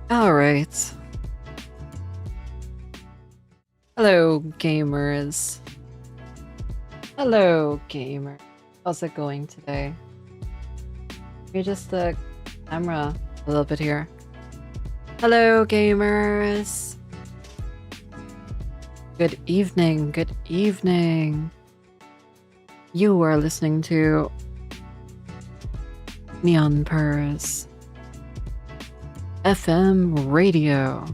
All right. Hello, gamers. Hello, gamer. How's it going today? Let me just the camera a little bit here. Hello, gamers. Good evening. Good evening. You are listening to Neonpurrs FM radio.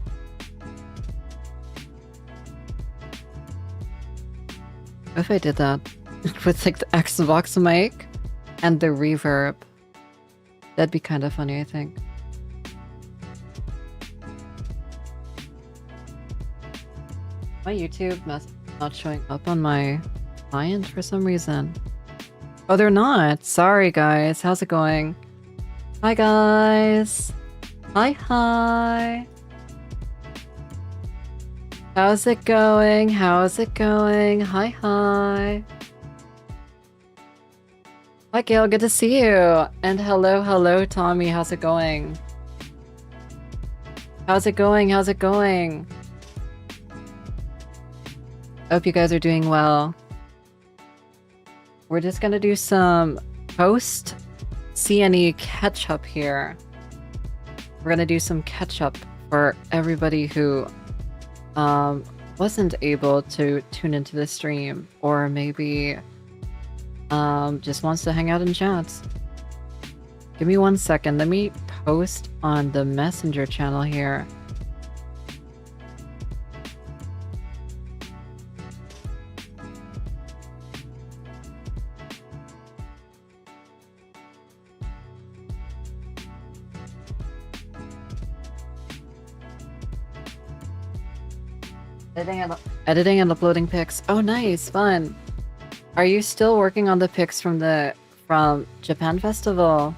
If I did that with like the Xbox mic and the reverb, that'd be kind of funny, I think. My YouTube message is not showing up on my client for some reason. Oh, they're not. Sorry, guys. How's it going? Hi, guys. Hi. How's it going? How's it going? Hi. Hi, Gail. Good to see you. And hello, Tommy. How's it going? How's it going? Hope you guys are doing well. We're just gonna do some post CNE catch-up here. We're gonna do some catch-up for everybody who wasn't able to tune into the stream, or maybe just wants to hang out in chats. Give me 1 second. Let me post on the messenger channel here. Editing and uploading pics. Oh, nice, fun. Are you still working on the pics from Japan Festival?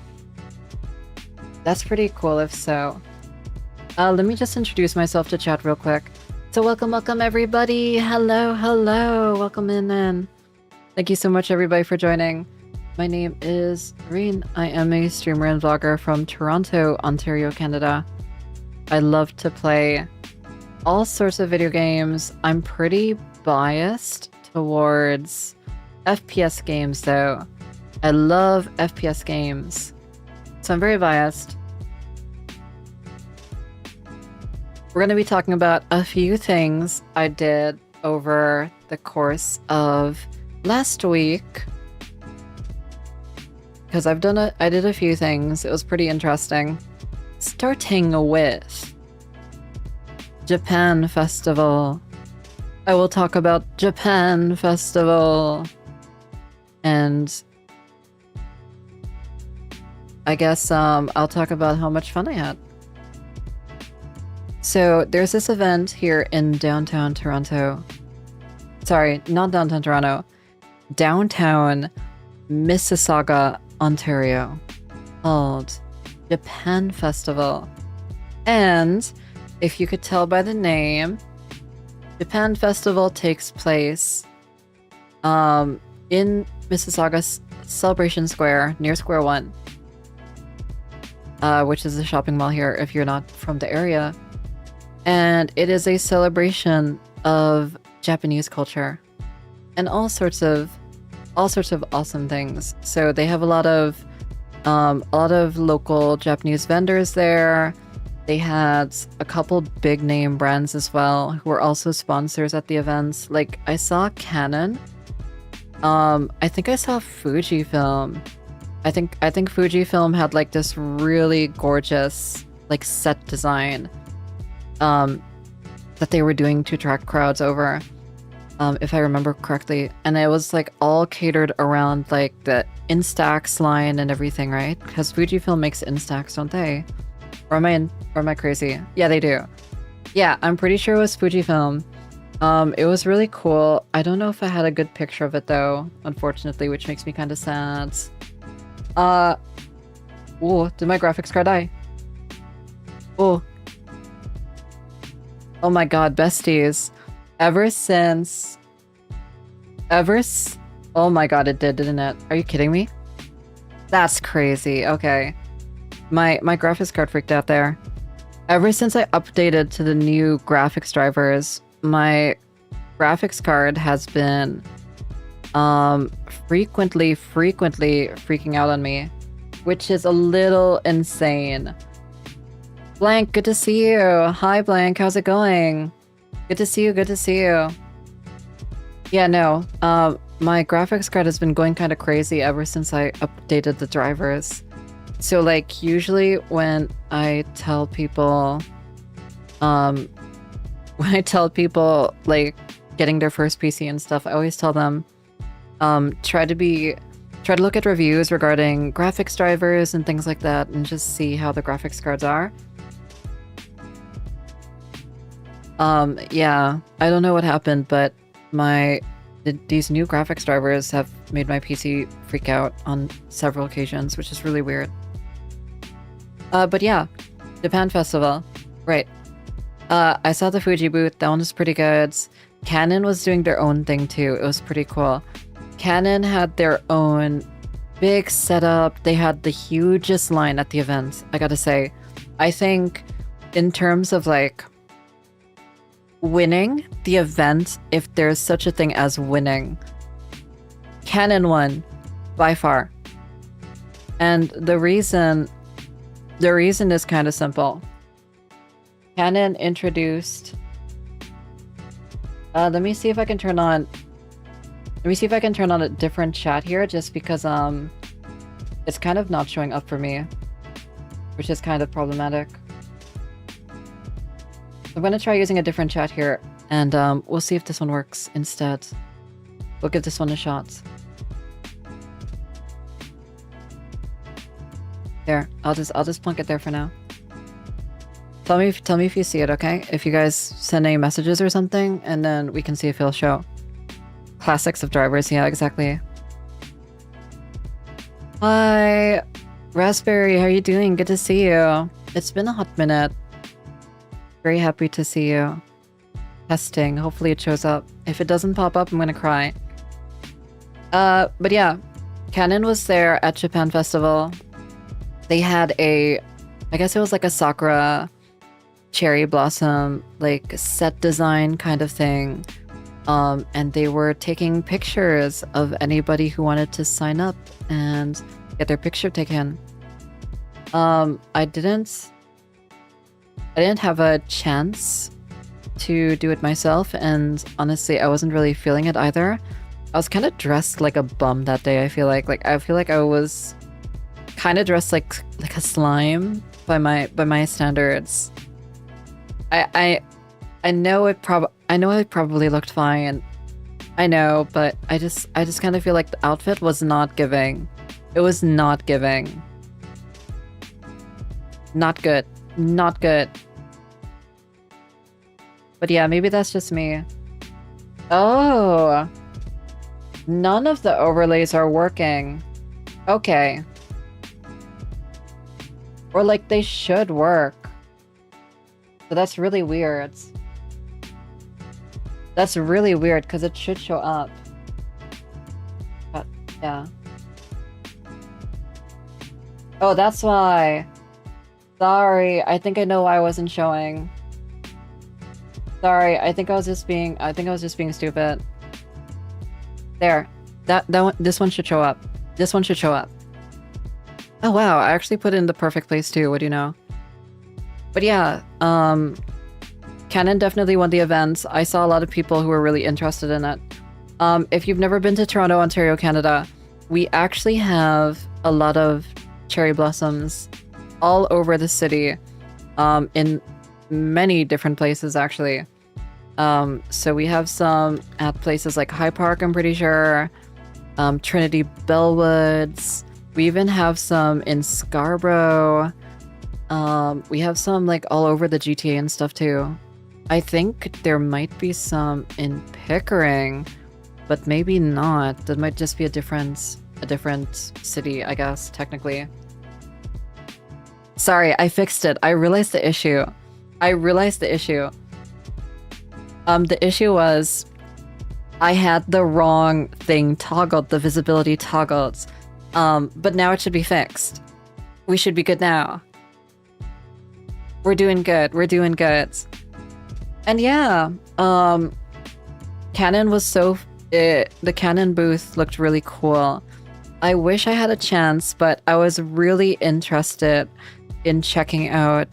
That's pretty cool if so. Let me just introduce myself to chat real quick. So welcome everybody. Hello. Welcome in. Thank you so much everybody for joining. My name is Reen. I am a streamer and vlogger from Toronto, Ontario, Canada. I love to play all sorts of video games. I'm pretty biased towards FPS games though. I love FPS games. So I'm very biased. We're going to be talking about a few things I did over the course of last week. Because I did a few things. It was pretty interesting. Starting with Japan Festival. I will talk about Japan Festival. And I guess I'll talk about how much fun I had. So there's this event here in downtown Toronto. Sorry, not downtown Toronto. Downtown Mississauga, Ontario, called Japan Festival. And if you could tell by the name, Japan Festival takes place in Mississauga Celebration Square near Square One, which is a shopping mall here if you're not from the area. And it is a celebration of Japanese culture and all sorts of awesome things. So they have a lot of local Japanese vendors there. They had a couple big name brands as well who were also sponsors at the events. Like I saw Canon. I think I saw Fujifilm. I think Fujifilm had like this really gorgeous like set design that they were doing to attract crowds over, if I remember correctly. And it was like all catered around like the Instax line and everything, right? Because Fujifilm makes Instax, don't they? Or am I crazy? Yeah, they do. Yeah, I'm pretty sure it was Fujifilm. It was really cool. I don't know if I had a good picture of it though, unfortunately, which makes me kind of sad. Oh, did my graphics card die? Oh my god, besties. Oh my god, it did, didn't it? Are you kidding me? That's crazy. Okay. My graphics card freaked out there. Ever since I updated to the new graphics drivers, my graphics card has been frequently freaking out on me, which is a little insane. Blank, good to see you. Hi Blank, how's it going? Good to see you, good to see you. Yeah, no, my graphics card has been going kind of crazy ever since I updated the drivers. So like usually when I tell people like getting their first PC and stuff, I always tell them try to look at reviews regarding graphics drivers and things like that and just see how the graphics cards are. Yeah, I don't know what happened, but these new graphics drivers have made my PC freak out on several occasions, which is really weird. But yeah, Japan Festival. Right. I saw the Fuji booth. That one was pretty good. Canon was doing their own thing too. It was pretty cool. Canon had their own big setup. They had the hugest line at the event, I gotta say. I think in terms of like winning the event, if there's such a thing as winning, Canon won by far. And the reason is kind of simple. Canon introduced let me see if I can turn on a different chat here, just because it's kind of not showing up for me, which is kind of problematic. I'm gonna try using a different chat here, and we'll see if this one works instead. We'll give this one a shot. There, I'll just plunk it there for now. Tell me if you see it, okay? If you guys send any messages or something, and then we can see if it'll show. Classics of drivers, yeah, exactly. Hi, Raspberry, how are you doing? Good to see you. It's been a hot minute. Very happy to see you. Testing, hopefully it shows up. If it doesn't pop up, I'm gonna cry. But yeah, Canon was there at Japan Festival. They had I guess it was like a Sakura cherry blossom, like set design kind of thing. And they were taking pictures of anybody who wanted to sign up and get their picture taken. I didn't have a chance to do it myself, and honestly, I wasn't really feeling it either. I was kind of dressed like a bum that day. I feel like I was kind of dressed like a slime by my standards. I know it probably looked fine. I know, but I just kind of feel like the outfit was not giving. It was not giving. Not good. Not good. But yeah, maybe that's just me. Oh. None of the overlays are working. Okay. Or like they should work. So that's really weird. That's really weird because it should show up. But yeah. Oh, that's why. Sorry, I think I know why I wasn't showing. Sorry, I think I was just being stupid. There. That one, this one should show up. This one should show up. Oh wow, I actually put it in the perfect place too, what do you know? But yeah, Canon definitely won the event. I saw a lot of people who were really interested in it. If you've never been to Toronto, Ontario, Canada, we actually have a lot of cherry blossoms all over the city, in many different places actually. So we have some at places like High Park, I'm pretty sure, Trinity Bellwoods. We even have some in Scarborough. We have some like all over the GTA and stuff too. I think there might be some in Pickering, but maybe not. That might just be a different city, I guess, technically. Sorry, I fixed it. I realized the issue. The issue was I had the wrong thing toggled, the visibility toggled. But now it should be fixed. We should be good now. We're doing good. We're doing good. And yeah, Canon was the Canon booth looked really cool. I wish I had a chance, but I was really interested in checking out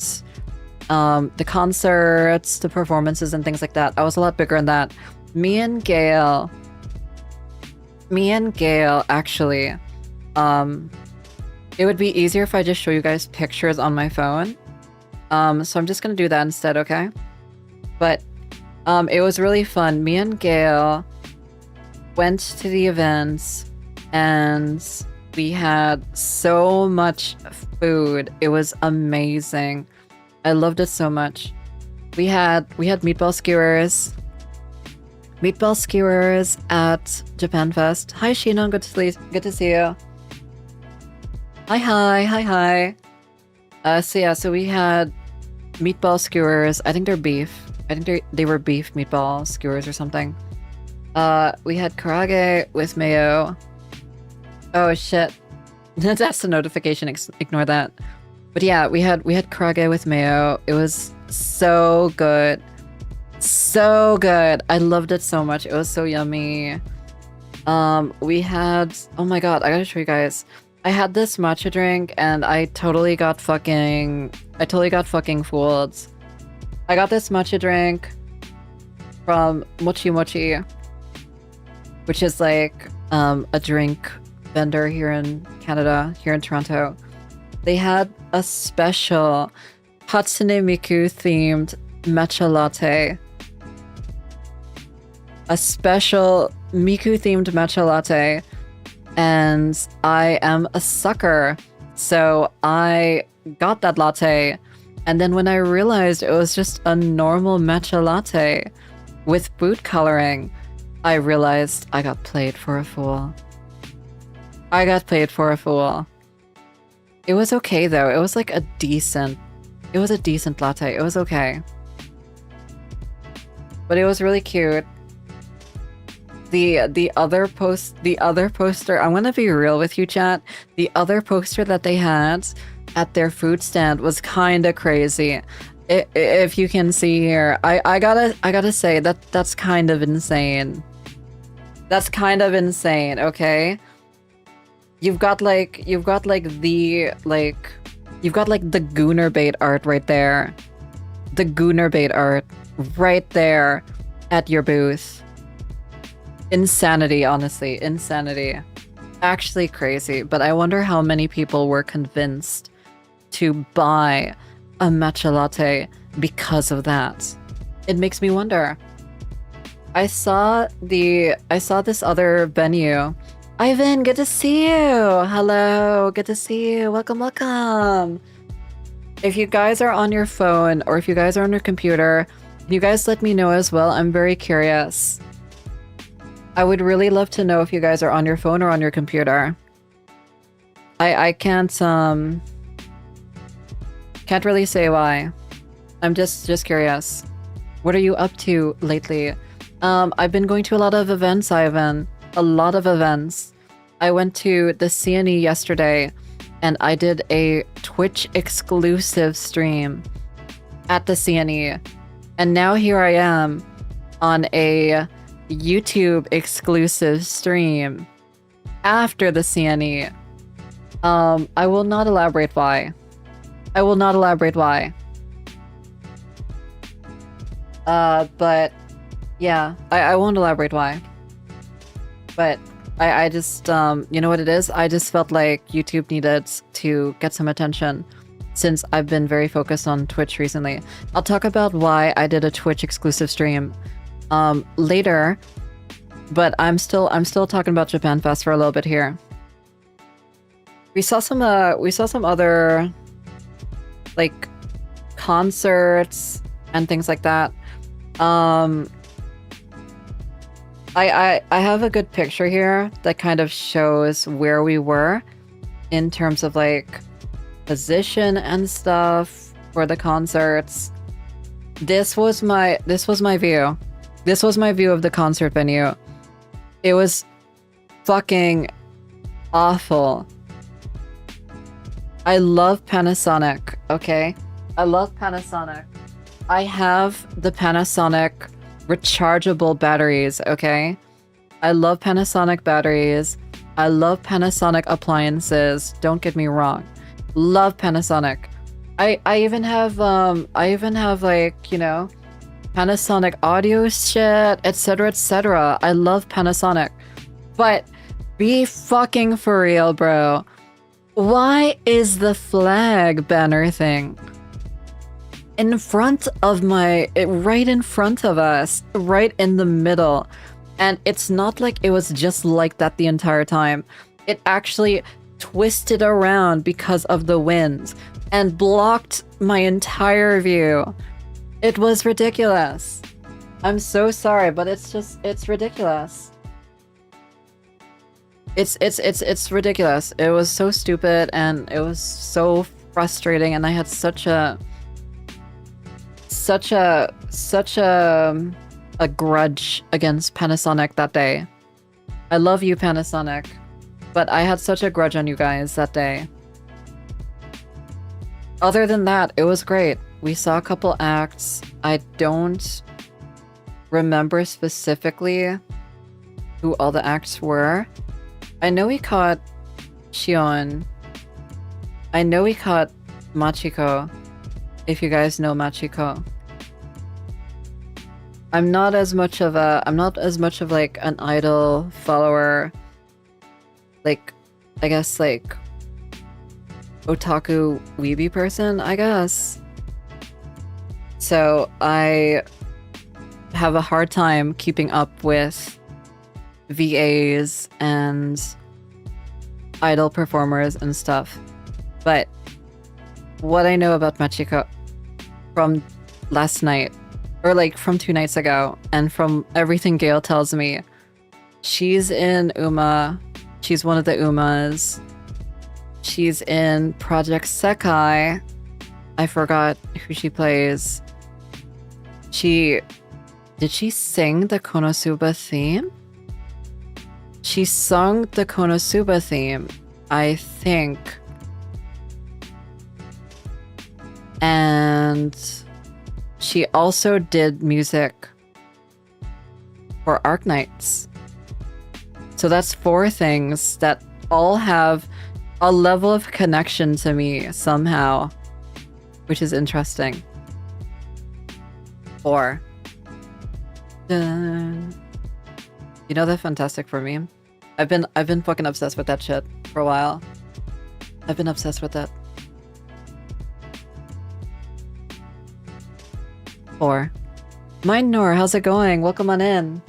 the concerts, the performances, and things like that. I was a lot bigger in that. Me and Gail, actually, it would be easier if I just show you guys pictures on my phone. So I'm just gonna do that instead, okay? But it was really fun. Me and Gail went to the events and we had so much food. It was amazing. I loved it so much. We had meatball skewers. Meatball skewers at Japan Fest. Hi Shinon, good to see you. Hi. So we had meatball skewers. I think they're beef. I think they were beef meatball skewers or something. We had karage with mayo. Oh shit. That's the notification. Ignore that. But yeah, we had karage with mayo. It was so good. So good. I loved it so much. It was so yummy. We had, oh my god, I gotta show you guys. I had this matcha drink and I totally got fucking fooled. I got this matcha drink from Mochi Mochi, which is like a drink vendor here in Canada, here in Toronto. They had a special Hatsune Miku themed matcha latte. A special Miku themed matcha latte. And I am a sucker. So I got that latte. And then when I realized it was just a normal matcha latte with food coloring, I realized I got played for a fool. It was okay though. It was like a decent latte. It was okay. But it was really cute. The other poster, I'm gonna be real with you, chat. The other poster that they had at their food stand was kind of crazy. If you can see here, I gotta say that's kind of insane. That's kind of insane, okay? You've got the Gooner bait art right there. The Gooner bait art right there at your booth. Insanity, honestly. Insanity. Actually crazy, but I wonder how many people were convinced to buy a matcha latte because of that. It makes me wonder. I saw this other venue. Ivan, good to see you. Hello, good to see you. Welcome. If you guys are on your phone or if you guys are on your computer, you guys let me know as well. I'm very curious. I would really love to know if you guys are on your phone or on your computer. I can't really say why. I'm just curious. What are you up to lately? I've been going to a lot of events, Ivan. A lot of events. I went to the CNE yesterday and I did a Twitch exclusive stream at the CNE. And now here I am on a YouTube exclusive stream after the CNE. I will not elaborate why. But yeah, I won't elaborate why. But I just, you know what it is? I just felt like YouTube needed to get some attention since I've been very focused on Twitch recently. I'll talk about why I did a Twitch exclusive stream later, but I'm still talking about Japan Fest for a little bit here. We saw some other like concerts and things like that. I have a good picture here that kind of shows where we were in terms of like position and stuff for the concerts. This was my view. This was my view of the concert venue. It was fucking awful. I love Panasonic, okay? I love Panasonic. I have the Panasonic rechargeable batteries, okay? I love Panasonic batteries. I love Panasonic appliances. Don't get me wrong. Love Panasonic. I even have like, you know, Panasonic audio shit, etc, etc. I love Panasonic. But be fucking for real, bro. Why is the flag banner thing in front of right in front of us, right in the middle? And it's not like it was just like that the entire time. It actually twisted around because of the wind and blocked my entire view. It was ridiculous. I'm so sorry, but it's ridiculous. It's ridiculous. It was so stupid and it was so frustrating, and I had such a grudge against Panasonic that day. I love you, Panasonic, but I had such a grudge on you guys that day. Other than that, it was great. We saw a couple acts. I don't remember specifically who all the acts were. I know we caught Shion. I know we caught Machiko, if you guys know Machiko. I'm not as much of like an idol follower, like, I guess, like, otaku weeby person, I guess. So I have a hard time keeping up with VAs and idol performers and stuff. But what I know about Machiko from last night, or like from 2 nights ago, and from everything Gail tells me, she's in Uma. She's one of the Umas. She's in Project Sekai. I forgot who she plays. Did she sing the Konosuba theme? She sung the Konosuba theme, I think. And she also did music for Arknights. So that's 4 things that all have a level of connection to me somehow, which is interesting. 4. Dun. You know the Fantastic Four meme? I've been fucking obsessed with that shit for a while. I've been obsessed with that. 4. Mind Nor, how's it going? Welcome on in.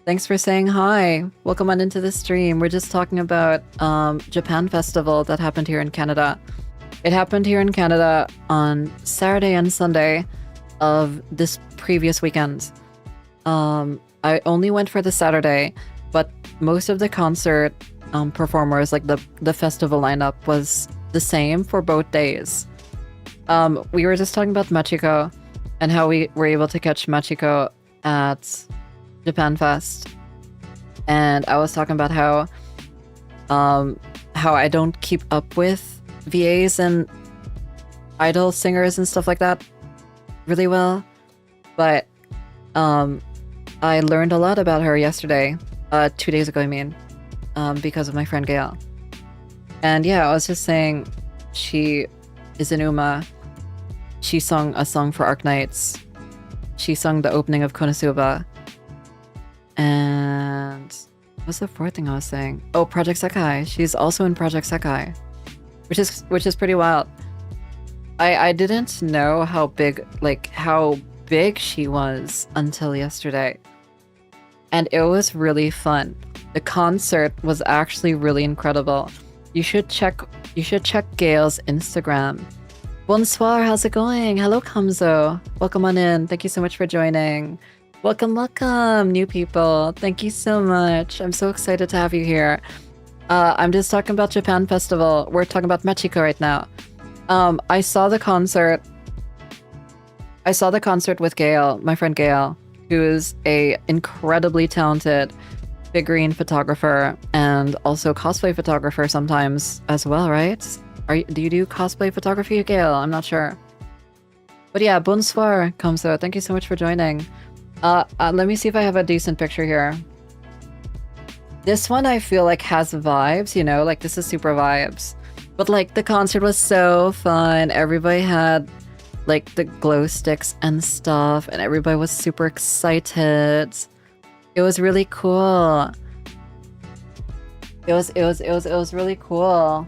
Thanks for saying hi. Welcome on into the stream. We're just talking about Japan Festival that happened here in Canada. It happened here in Canada on Saturday and Sunday of this previous weekend. I only went for the Saturday, but most of the concert performers, like the festival lineup, was the same for both days. We were just talking about Machiko and how we were able to catch Machiko at Japan Fest, and I was talking about how I don't keep up with VAs and idol singers and stuff like that really well, but I learned a lot about her yesterday, 2 days ago, I mean, because of my friend Gail. And yeah, I was just saying, she is an Uma. She sung a song for Arknights. She sung the opening of Konosuba. And what's the 4th thing I was saying? Oh, Project Sekai. She's also in Project Sekai, which is pretty wild. I didn't know how big she was until yesterday. And it was really fun. The concert was actually really incredible. You should check Gail's Instagram. Bonsoir, how's it going? Hello, Kamzo. Welcome on in. Thank you so much for joining. Welcome, new people. Thank you so much. I'm so excited to have you here. I'm just talking about Japan Festival. We're talking about Machiko right now. I saw the concert with Gail, my friend Gail, who is a incredibly talented figurine photographer and also cosplay photographer sometimes as well, right? Do you do cosplay photography, Gail? I'm not sure. But yeah, bonsoir, Kamso. Thank you so much for joining. Let me see if I have a decent picture here. This one I feel like has vibes, you know, like this is super vibes. But like the concert was so fun. Everybody had like the glow sticks and stuff, and everybody was super excited. It was really cool. It was really cool.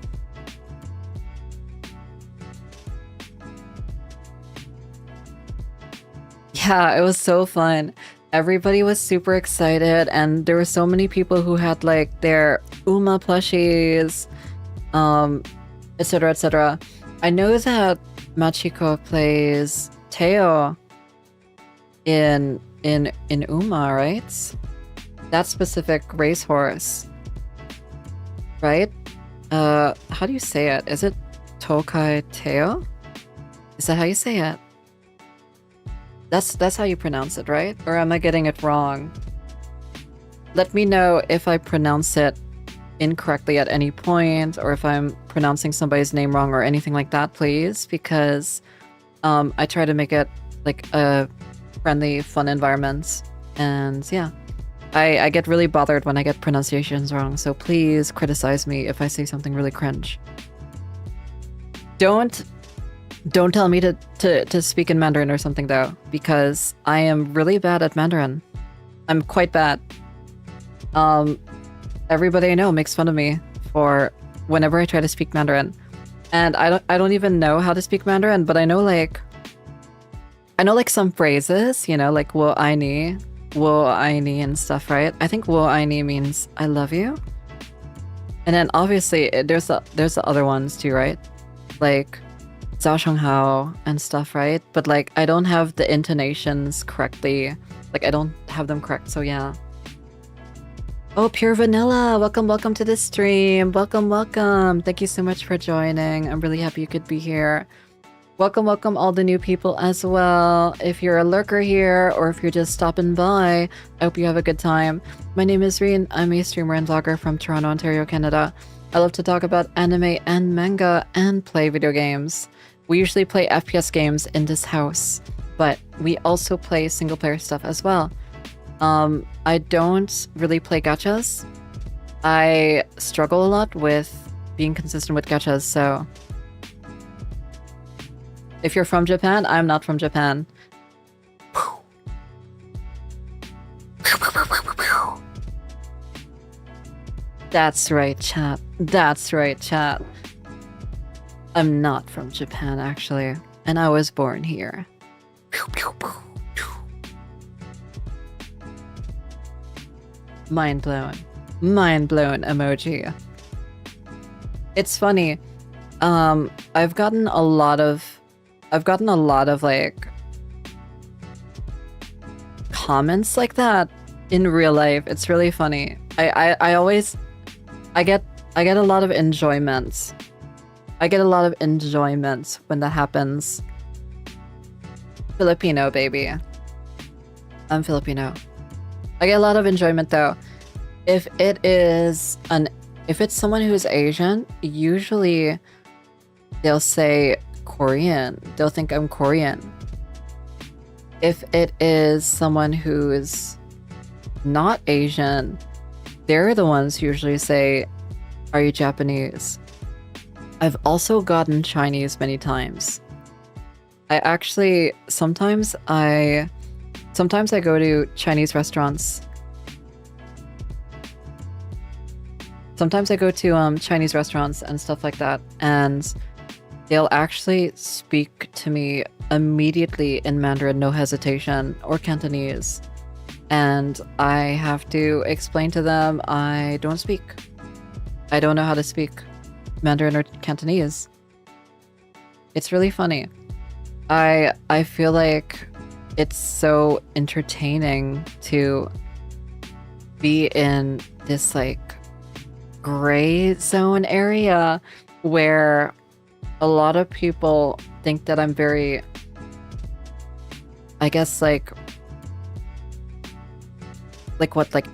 Yeah, it was so fun. Everybody was super excited, and there were so many people who had like their Uma plushies, etc., etc. I know that Machiko plays Teo in Uma, right? That specific racehorse, right? How do you say it? Is it Tokai Teo? Is that how you say it? That's how you pronounce it, right? Or am I getting it wrong? Let me know if I pronounce it incorrectly at any point, or if I'm pronouncing somebody's name wrong or anything like that, please, because I try to make it like a friendly, fun environment. And yeah, I get really bothered when I get pronunciations wrong, so please criticize me if I say something really cringe. Don't tell me to speak in Mandarin or something though, because I am really bad at Mandarin. I'm quite bad. Everybody I know makes fun of me for whenever I try to speak Mandarin. And I don't even know how to speak Mandarin, but I know like some phrases, you know, like wo ai ni and stuff, right? I think wo ai ni means I love you. And then obviously there's the other ones too, right? Like 早上好 and stuff, right? But like I don't have the intonations correctly. Like I don't have them correct, so yeah. Oh, Pure Vanilla, welcome to the stream. Welcome. Thank you so much for joining. I'm really happy you could be here. Welcome all the new people as well. If you're a lurker here, or if you're just stopping by, I hope you have a good time. My name is Reen. I'm a streamer and vlogger from Toronto, Ontario, Canada. I love to talk about anime and manga and play video games. We usually play FPS games in this house, but we also play single-player stuff as well. I don't really play gachas. I struggle a lot with being consistent with gachas, so... If you're from Japan, I'm not from Japan. That's right, chat. That's right, chat. I'm not from Japan, actually, and I was born here. Mind blown emoji. It's funny. I've gotten a lot of like comments like that in real life. It's really funny. I get a lot of enjoyment. I get a lot of enjoyment when that happens. Filipino, baby. I'm Filipino. I get a lot of enjoyment though. If it's someone who's Asian, usually they'll say Korean. They'll think I'm Korean. If it is someone who's not Asian, they're the ones who usually say, "Are you Japanese?" I've also gotten Chinese many times. Sometimes I go to Chinese restaurants. Sometimes I go to Chinese restaurants and stuff like that, and they'll actually speak to me immediately in Mandarin, no hesitation, or Cantonese. And I have to explain to them I don't speak. I don't know how to speak Mandarin or Cantonese. It's really funny. I feel like it's so entertaining to be in this like gray zone area where a lot of people think that I'm very, I guess like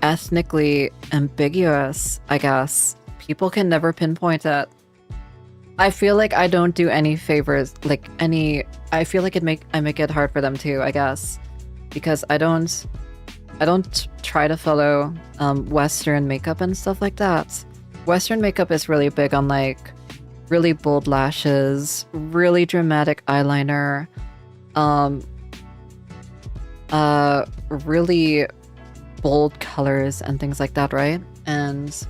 ethnically ambiguous, I guess. People can never pinpoint it. I feel like I don't do any favors, like any. I feel like I make it hard for them too, I guess, because I don't try to follow Western makeup and stuff like that. Western makeup is really big on like really bold lashes, really dramatic eyeliner, really bold colors and things like that, right? And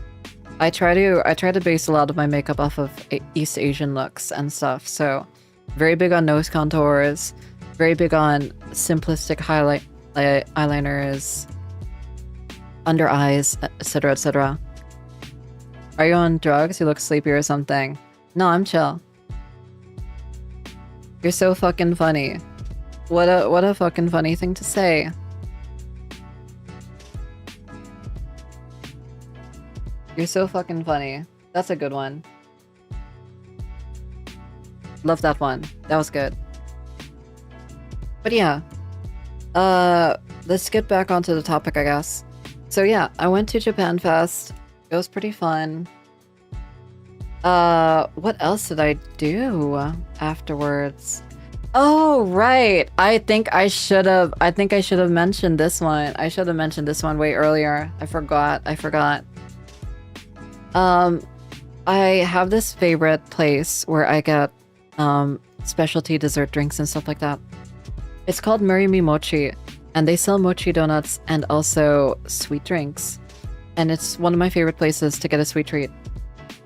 I try to base a lot of my makeup off of East Asian looks and stuff. So very big on nose contours, very big on simplistic eyeliners, under eyes, etc., etc. Are you on drugs? You look sleepy or something. No, I'm chill. You're so fucking funny. What a fucking funny thing to say. You're so fucking funny. That's a good one. Love that one. That was good. But yeah. Let's get back onto the topic, I guess. So yeah, I went to Japan Fest. It was pretty fun. What else did I do afterwards? Oh, right. I think I should have mentioned this one. I should have mentioned this one way earlier. I forgot. I have this favorite place where I get specialty dessert drinks and stuff like that. It's called Murimi Mochi, and they sell mochi donuts and also sweet drinks. And it's one of my favorite places to get a sweet treat.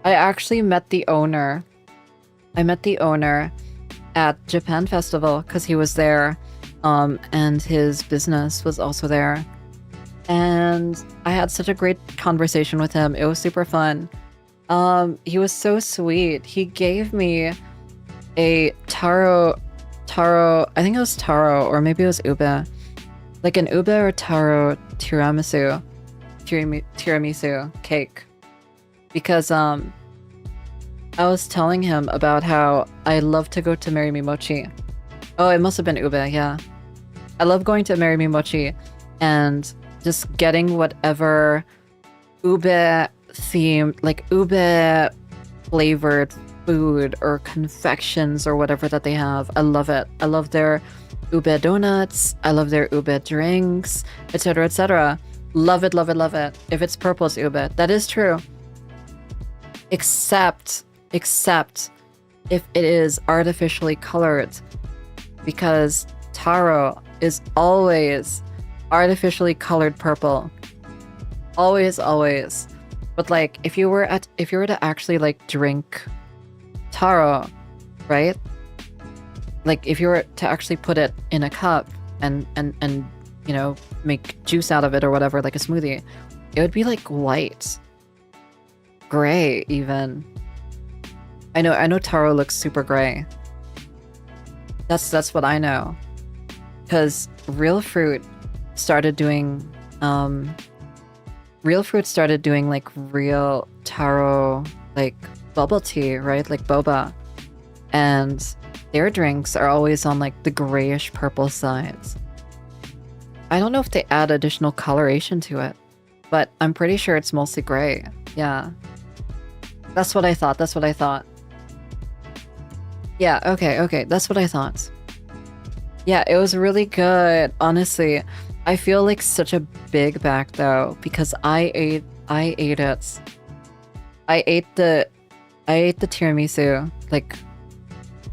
I actually met the owner. I met the owner at Japan Festival because he was there, and his business was also there. And I had such a great conversation with him. It was super fun. He was so sweet. He gave me a taro, I think it was taro, or maybe it was ube. Like an ube or taro tiramisu cake. Because, I was telling him about how I love to go to Murimi Mochi. Oh, it must have been ube, yeah. I love going to Murimi Mochi and just getting whatever ube-themed, like ube-flavored food or confections or whatever that they have. I love it. I love their ube donuts. I love their ube drinks, etc., etc. Love it, love it, love it. If it's purple, it's ube. That is true. Except if it is artificially colored, because taro is always artificially colored purple. Always. But like if you were to actually like drink taro, right? Like if you were to actually put it in a cup and you know, make juice out of it or whatever, like a smoothie, it would be like white. Gray even. I know taro looks super gray. That's what I know. Cause Real Fruit started doing like real taro, like bubble tea, right? Like boba. And their drinks are always on like the grayish purple sides. I don't know if they add additional coloration to it, but I'm pretty sure it's mostly gray. Yeah. That's what I thought. Yeah, okay. That's what I thought. Yeah, it was really good. Honestly, I feel like such a big back though, because I ate it. I ate the tiramisu, like,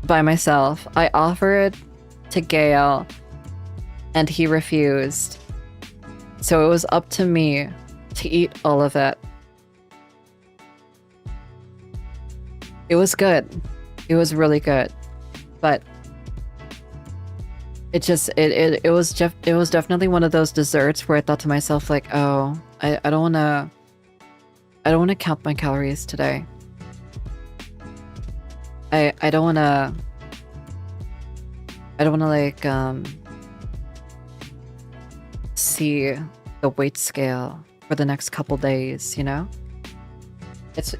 by myself. I offered to Gael, and he refused. So it was up to me to eat all of it. It was good. It was really good. But it was definitely one of those desserts where I thought to myself like, oh, I don't wanna count my calories today. I don't wanna like see the weight scale for the next couple days, you know?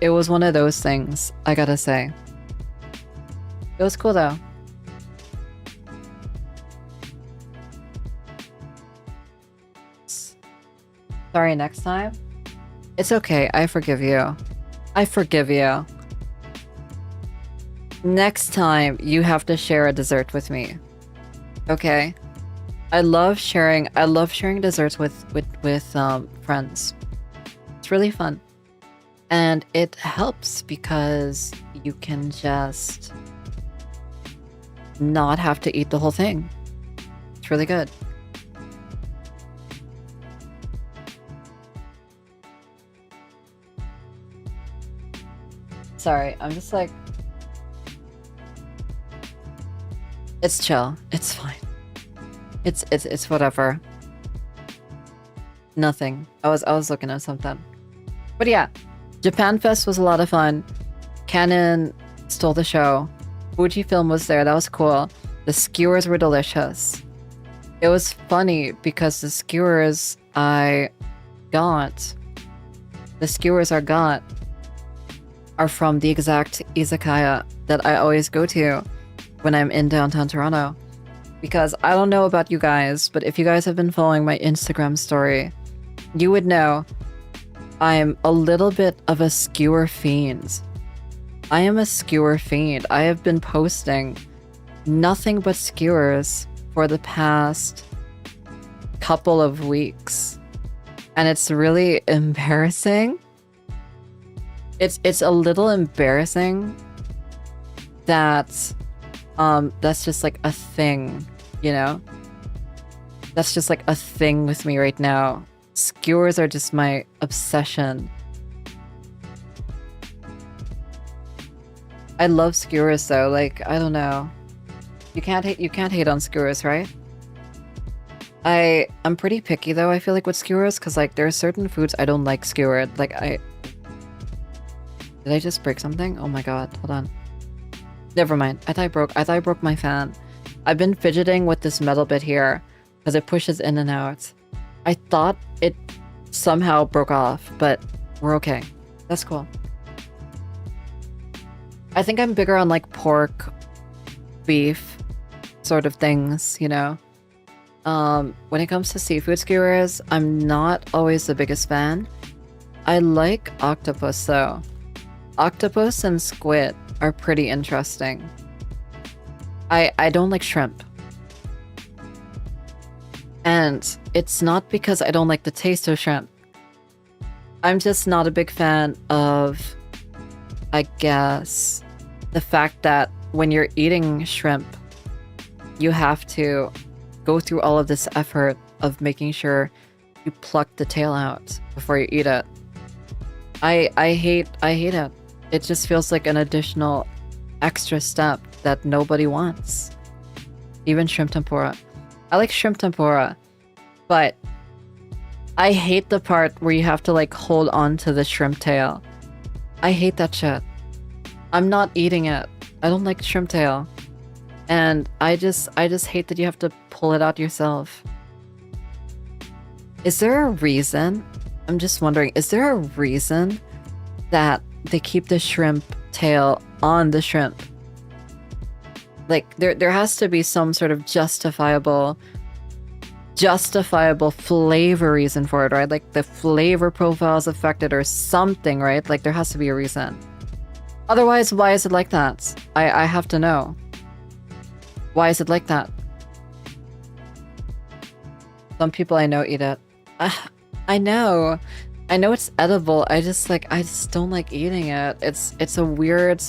It was one of those things, I gotta say. It was cool though. Sorry, next time? It's okay, I forgive you. Next time, you have to share a dessert with me. Okay? I love sharing desserts with friends. It's really fun. And it helps because you can just not have to eat the whole thing. It's really good. Sorry, I'm just like... It's chill. It's fine. It's whatever. Nothing. I was looking at something. But yeah, Japan Fest was a lot of fun. Canon stole the show. Fujifilm was there. That was cool. The skewers were delicious. It was funny because the skewers I got, the skewers I got are from the exact izakaya that I always go to when I'm in downtown Toronto. Because I don't know about you guys, but if you guys have been following my Instagram story, you would know I'm a little bit of a skewer fiend. I am a skewer fiend. I have been posting nothing but skewers for the past couple of weeks. And it's really embarrassing. It's a little embarrassing that that's just like a thing, you know? That's just like a thing with me right now. Skewers are just my obsession. I love skewers though, like, I don't know. You can't hate on skewers, right? I'm pretty picky though, I feel like with skewers, because like there are certain foods I don't like skewered. Like did I just break something? Oh my god, hold on. Never mind. I thought I broke my fan. I've been fidgeting with this metal bit here because it pushes in and out. I thought it somehow broke off, but we're okay. That's cool. I think I'm bigger on like pork, beef sort of things, you know? When it comes to seafood skewers, I'm not always the biggest fan. I like octopus though. Octopus and squid are pretty interesting. I don't like shrimp. And it's not because I don't like the taste of shrimp. I'm just not a big fan of, I guess, the fact that when you're eating shrimp, you have to go through all of this effort of making sure you pluck the tail out before you eat it. I hate it. It just feels like an additional extra step that nobody wants. Even shrimp tempura. I like shrimp tempura, but I hate the part where you have to like hold on to the shrimp tail. I hate that shit. I'm not eating it. I don't like shrimp tail. And I just hate that you have to pull it out yourself. Is there a reason? I'm just wondering, is there a reason that they keep the shrimp tail on the shrimp? Like there has to be some sort of justifiable flavor reason for it, right? Like the flavor profile is affected or something, right? Like there has to be a reason. Otherwise, why is it like that? I have to know. Why is it like that? Some people I know eat it. I know it's edible. I just don't like eating it. It's a weird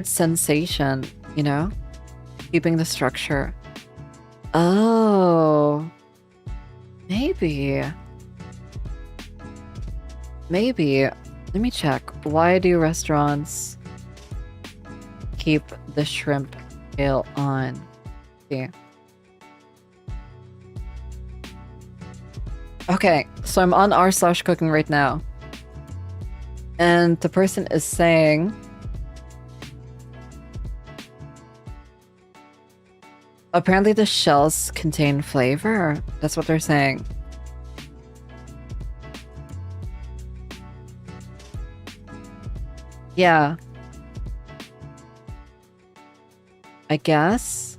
sensation, you know? Keeping the structure. Oh. Maybe. Let me check. Why do restaurants keep the shrimp tail on? See. Okay, so I'm on r/cooking right now. And the person is saying apparently the shells contain flavor. That's what they're saying. Yeah. I guess.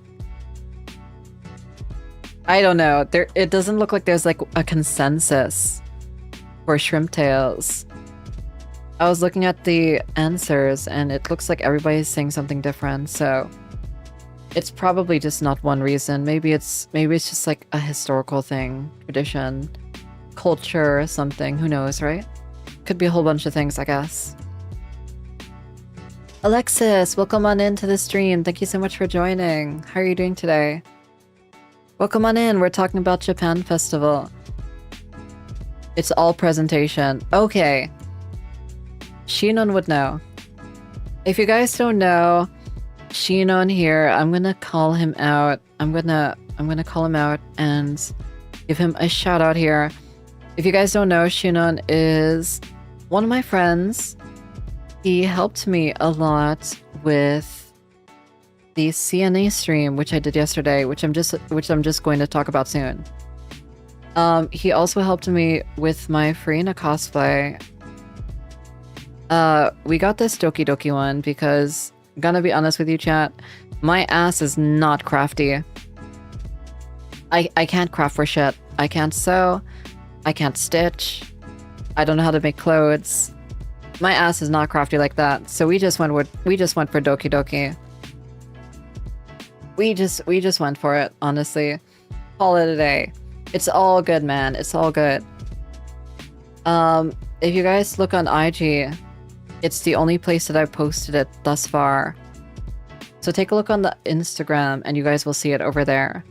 I don't know. It doesn't look like there's like a consensus for shrimp tails. I was looking at the answers and it looks like everybody's saying something different, so it's probably just not one reason. Maybe it's just like a historical thing, tradition, culture or something, who knows, right? Could be a whole bunch of things, I guess. Alexis, welcome on into the stream. Thank you so much for joining. How are you doing today? Welcome on in. We're talking about Japan Festival. It's all presentation. Okay. Shinon would know. If you guys don't know, Shinon here, I'm gonna call him out. I'm gonna call him out and give him a shout out here. If you guys don't know, Shinon is one of my friends. He helped me a lot with the CNA stream, which I did yesterday, which I'm just going to talk about soon. He also helped me with my Farina cosplay. We got this Doki Doki one because, gonna be honest with you, chat, my ass is not crafty. I can't craft for shit. I can't sew. I can't stitch. I don't know how to make clothes. My ass is not crafty like that. So we just went for Doki Doki. We just went for it, honestly. Call it a day. It's all good, man. It's all good. If you guys look on IG, it's the only place that I've posted it thus far. So take a look on the Instagram and you guys will see it over there.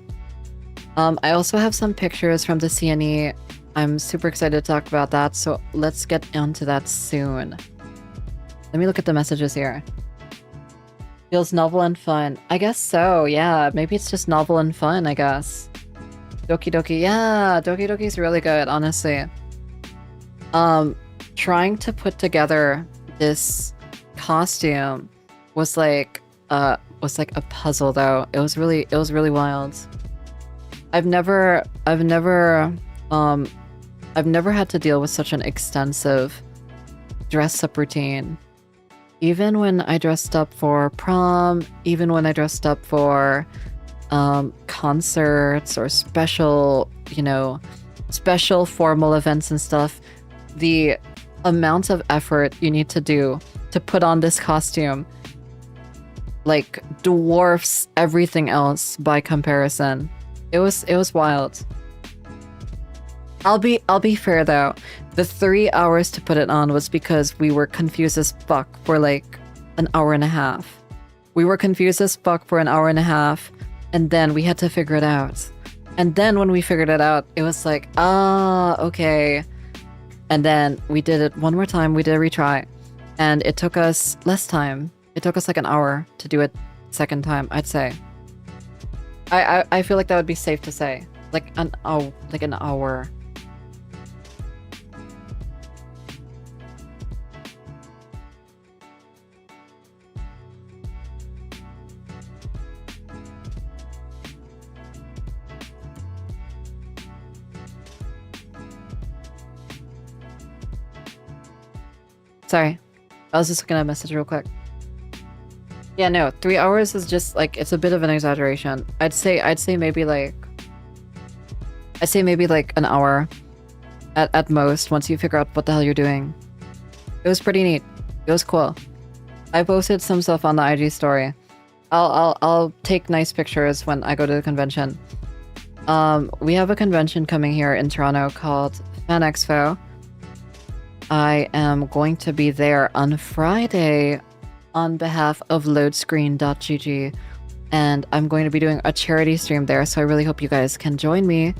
I also have some pictures from the CNE. I'm super excited to talk about that, so let's get onto that soon. Let me look at the messages here. Feels novel and fun. I guess so, yeah. Maybe it's just novel and fun, I guess. Doki Doki, yeah, Doki Doki's really good, honestly. Trying to put together this costume was like a puzzle, though. It was really wild. I've never had to deal with such an extensive dress-up routine. Even when I dressed up for prom, even when I dressed up for concerts or special formal events and stuff, the amount of effort you need to do to put on this costume like dwarfs everything else by comparison. It was wild. I'll be fair though. The 3 hours to put it on was because we were confused as fuck for like an hour and a half. We were confused as fuck for an hour and a half, and then we had to figure it out. And then when we figured it out, it was like, okay. And then we did it one more time, we did a retry. And it took us less time. It took us like an hour to do it second time, I'd say. I feel like that would be safe to say. Like an hour. Sorry, I was just looking at a message real quick. Yeah, no, 3 hours is just like, it's a bit of an exaggeration. I'd say maybe like an hour at most once you figure out what the hell you're doing. It was pretty neat. It was cool. I posted some stuff on the IG story. I'll take nice pictures when I go to the convention. We have a convention coming here in Toronto called Fan Expo. I am going to be there on Friday on behalf of loadscreen.gg, and I'm going to be doing a charity stream there, so I really hope you guys can join me.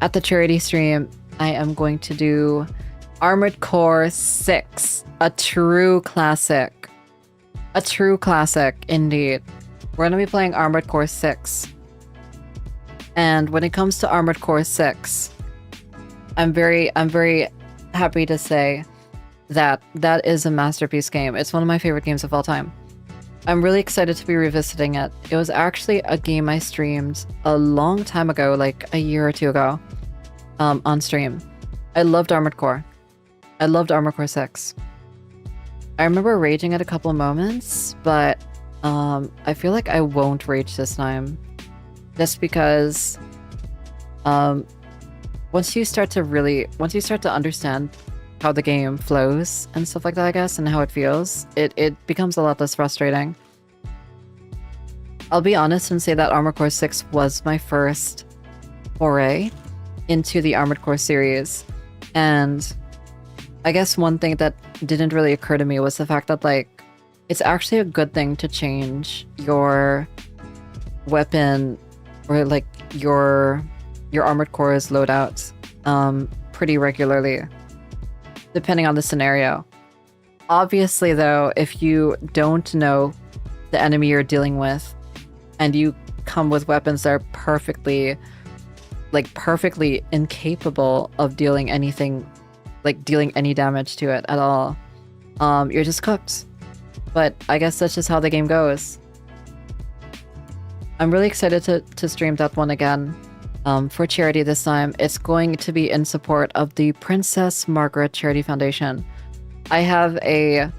At the charity stream, I am going to do Armored Core 6, a true classic. A true classic, indeed. We're going to be playing Armored Core 6. And when it comes to Armored Core 6, I'm very happy to say that is a masterpiece game. It's one of my favorite games of all time. I'm really excited to be revisiting it. It was actually a game I streamed a long time ago, like a year or two ago, on stream. I loved Armored Core. I loved Armored Core 6. I remember raging at a couple moments, but I feel like I won't rage this time. Just because once you start to understand how the game flows and stuff like that, I guess, and how it feels, it becomes a lot less frustrating. I'll be honest and say that Armored Core 6 was my first foray into the Armored Core series, and I guess one thing that didn't really occur to me was the fact that, like, it's actually a good thing to change your weapon or, like, your Armored Core's loadouts pretty regularly, depending on the scenario. Obviously, though, if you don't know the enemy you're dealing with, and you come with weapons that are perfectly incapable of dealing anything, like dealing any damage to it at all, you're just cooked. But I guess that's just how the game goes. I'm really excited to stream that one again, for charity this time. It's going to be in support of the Princess Margaret Charity Foundation. I have an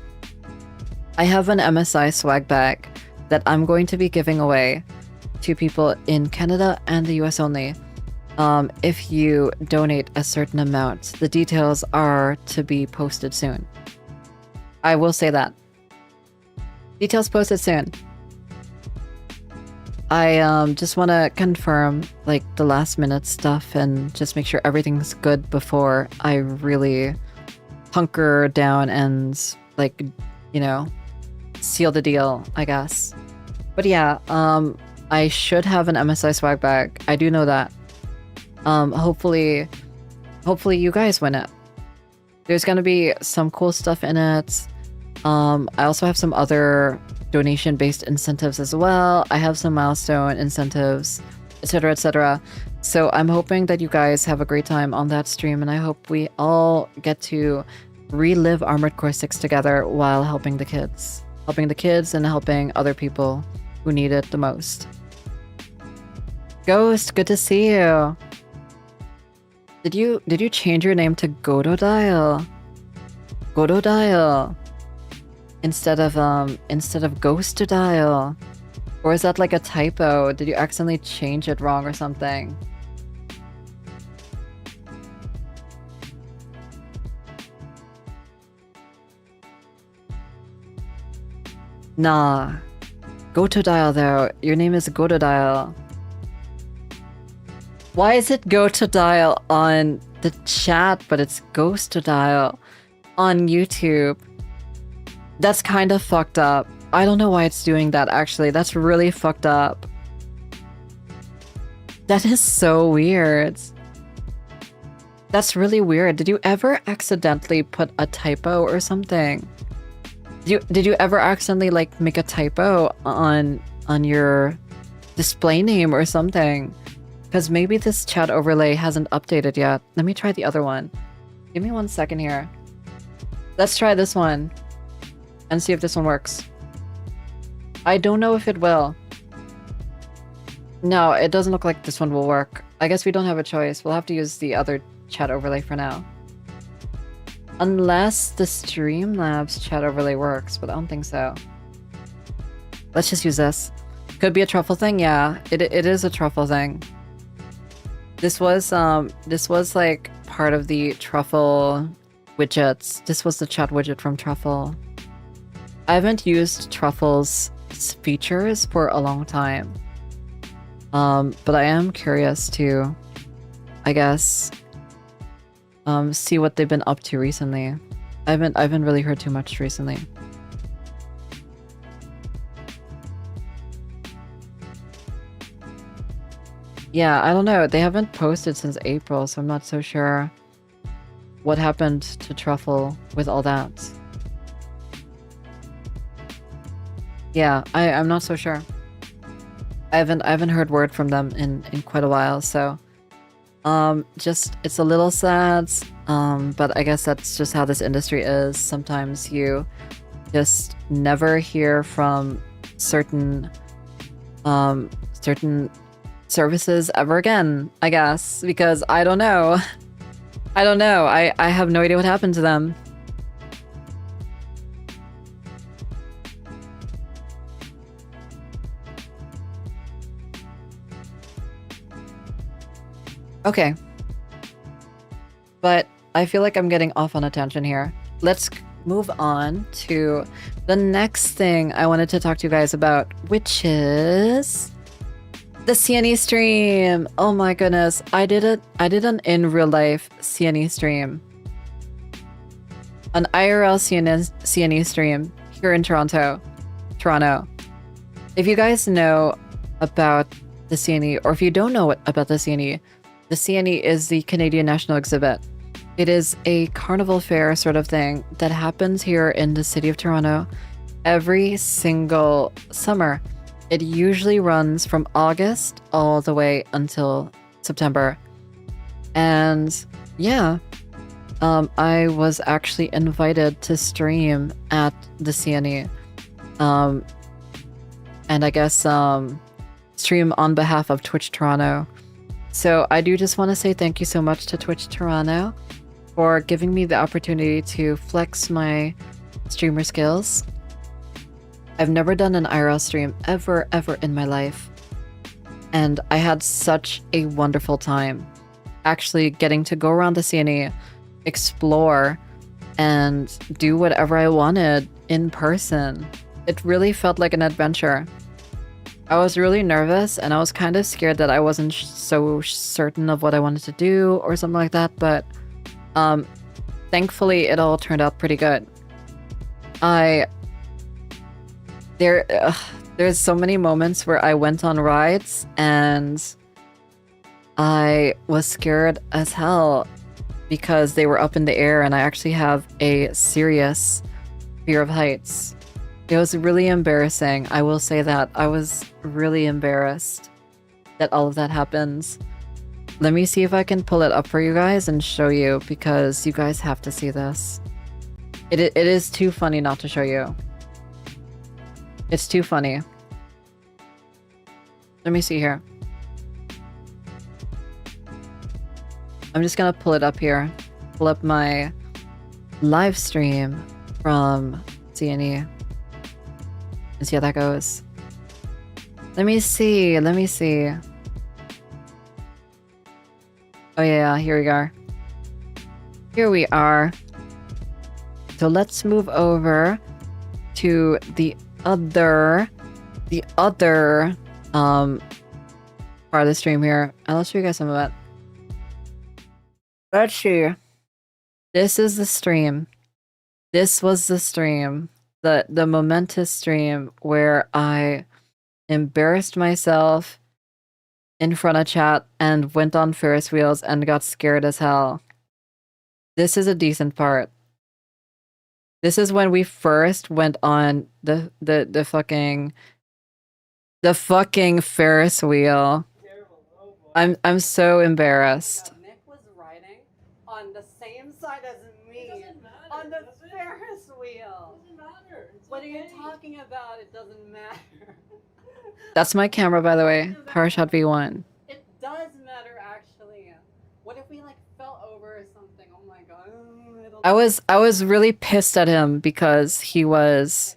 MSI swag bag that I'm going to be giving away to people in Canada and the US only. If you donate a certain amount. The details are to be posted soon. I will say that. Details posted soon. I just want to confirm, like, the last minute stuff and just make sure everything's good before I really hunker down and, like, you know, seal the deal, I guess. But yeah, I should have an MSI swag bag. I do know that. Hopefully you guys win it. There's gonna be some cool stuff in it. I also have some other donation-based incentives as well. I have some milestone incentives, etc., etc. So I'm hoping that you guys have a great time on that stream, and I hope we all get to relive Armored Core 6 together while helping the kids. Helping the kids and helping other people who need it the most. Ghost, good to see you. Did you change your name to Gododial? Gododial. Instead of Ghostodial. Or is that like a typo? Did you accidentally change it wrong or something? Nah. Gotodial though. Your name is Gotodial. Why is it Gotodial on the chat, but it's Ghostodial on YouTube? That's kind of fucked up. I don't know why it's doing that, actually. That's really fucked up. That is so weird. That's really weird. Did you ever accidentally put a typo or something? Did you ever accidentally, like, make a typo on your display name or something? Because maybe this chat overlay hasn't updated yet. Let me try the other one. Give me 1 second here. Let's try this one and see if this one works. I don't know if it will. No, it doesn't look like this one will work. I guess we don't have a choice. We'll have to use the other chat overlay for now. Unless the Streamlabs chat overlay works, but I don't think so. Let's just use this. Could be a truffle thing, yeah. It is a truffle thing. This was like part of the truffle widgets. This was the chat widget from Truffle. I haven't used Truffle's features for a long time. But I am curious to, I guess, see what they've been up to recently. I haven't really heard too much recently. Yeah, I don't know. They haven't posted since April, so I'm not so sure what happened to Truffle with all that. Yeah, I'm not so sure. I haven't heard word from them in quite a while, so just it's a little sad, but I guess that's just how this industry is. Sometimes you just never hear from certain services ever again, I guess, because I don't know. I don't know. I have no idea what happened to them. Okay. But I feel like I'm getting off on a tangent here. Let's move on to the next thing I wanted to talk to you guys about, which is the CNE stream. Oh my goodness. I did an in real life CNE stream. An IRL CNE stream here in Toronto. If you guys know about the CNE, or if you don't know about the CNE is the Canadian National Exhibit. It is a carnival fair sort of thing that happens here in the city of Toronto every single summer. It usually runs from August all the way until September. And yeah, I was actually invited to stream at the CNE. And I guess stream on behalf of Twitch Toronto. So I do just want to say thank you so much to Twitch Toronto for giving me the opportunity to flex my streamer skills. I've never done an IRL stream ever in my life. And I had such a wonderful time actually getting to go around the CNE, explore, and do whatever I wanted in person. It really felt like an adventure. I was really nervous and I was kind of scared that I wasn't so certain of what I wanted to do or something like that, but thankfully it all turned out pretty good. There's so many moments where I went on rides and I was scared as hell because they were up in the air and I actually have a serious fear of heights. It was really embarrassing. I will say that. I was really embarrassed that all of that happens. Let me see if I can pull it up for you guys and show you, because you guys have to see this. It is too funny not to show you. It's too funny. Let me see here. I'm just gonna pull it up here. Pull up my live stream from CNE. And see how that goes. Let me see. Oh yeah, here we are. Here we are. So let's move over to the other part of the stream here. And I'll show you guys some of it. Let's see. This is the stream. This was the stream. The momentous stream where I embarrassed myself in front of chat and went on Ferris wheels and got scared as hell. This is a decent part. This is when we first went on the fucking Ferris wheel. I'm so embarrassed. Nick was riding on the same side as me on the Ferris wheel. It doesn't matter. What are you talking about? It doesn't matter. That's my camera, by the way. PowerShot V1. It does matter, actually. What if we like fell over or something? Oh my god. I was really pissed at him because he was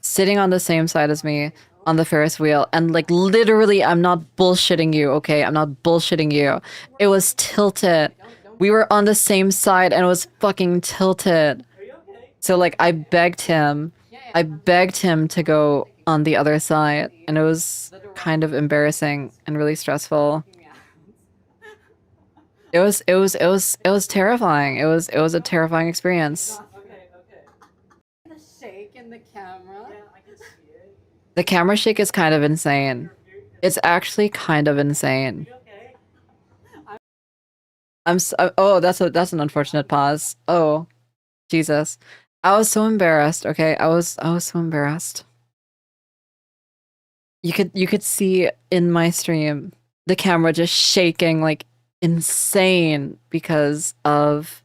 sitting on the same side as me on the Ferris wheel, and like literally, I'm not bullshitting you, okay? I'm not bullshitting you. It was tilted. We were on the same side and it was fucking tilted. So like I begged him to go on the other side, and it was kind of embarrassing and really stressful. It was terrifying. It was a terrifying experience. The shake in the camera. Yeah, I can see it. The camera shake is kind of insane. It's actually kind of insane. Oh, that's an unfortunate pause. Oh, Jesus. I was so embarrassed, okay? I was so embarrassed. You could see in my stream the camera just shaking like insane because of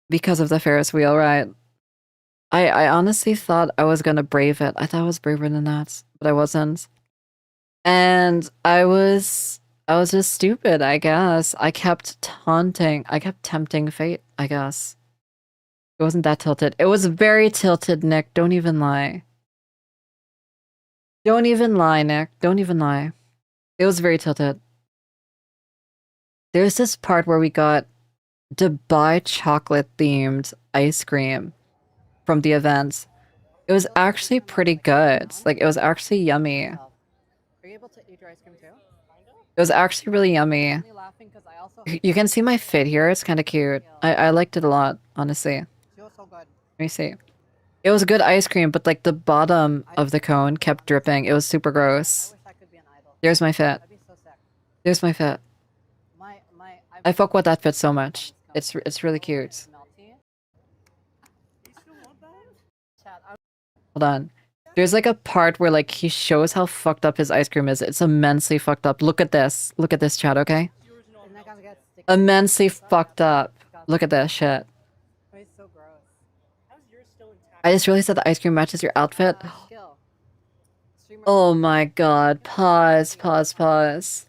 the Ferris wheel ride. I honestly thought I was gonna brave it. I thought I was braver than that, but I wasn't. And I was just stupid, I guess. I kept tempting fate, I guess. It wasn't that tilted. It was very tilted, Nick. Don't even lie. Don't even lie, Nick. Don't even lie. It was very tilted. There's this part where we got Dubai chocolate themed ice cream from the event. It was actually pretty good. Like, it was actually yummy. Are you able to eat your ice cream too? It was actually really yummy. I'm only laughing because I also You can see my fit here. It's kind of cute. I liked it a lot, honestly. feel so good. Let me see. It was good ice cream, but like the bottom of the cone kept dripping. It was super I gross. wish I could be an idol. There's my fit. That'd be so sick. There's my fit. I I fuck with that fit so much. It's really cute. melty. Chat, Hold on. There's like a part where like he shows how fucked up his ice cream is. It's immensely fucked up. Look at this. Look at this, chat, okay? isn't that gonna get sticky? Immensely fucked up. Look at this shit. It's so gross. I just realized that the ice cream matches your outfit. Skill. Streamer Oh my god. Pause, pause, pause.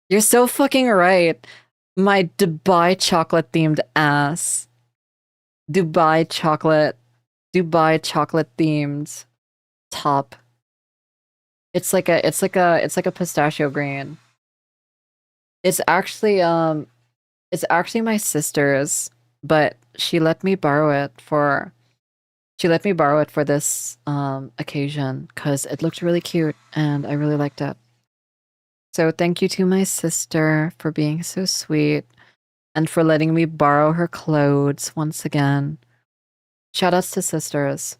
You're so fucking right. My Dubai chocolate themed ass. Dubai chocolate themed top. It's like a pistachio green. It's actually my sister's, but she let me borrow it for this occasion because it looked really cute and I really liked it. So thank you to my sister for being so sweet and for letting me borrow her clothes once again. Shoutouts to sisters.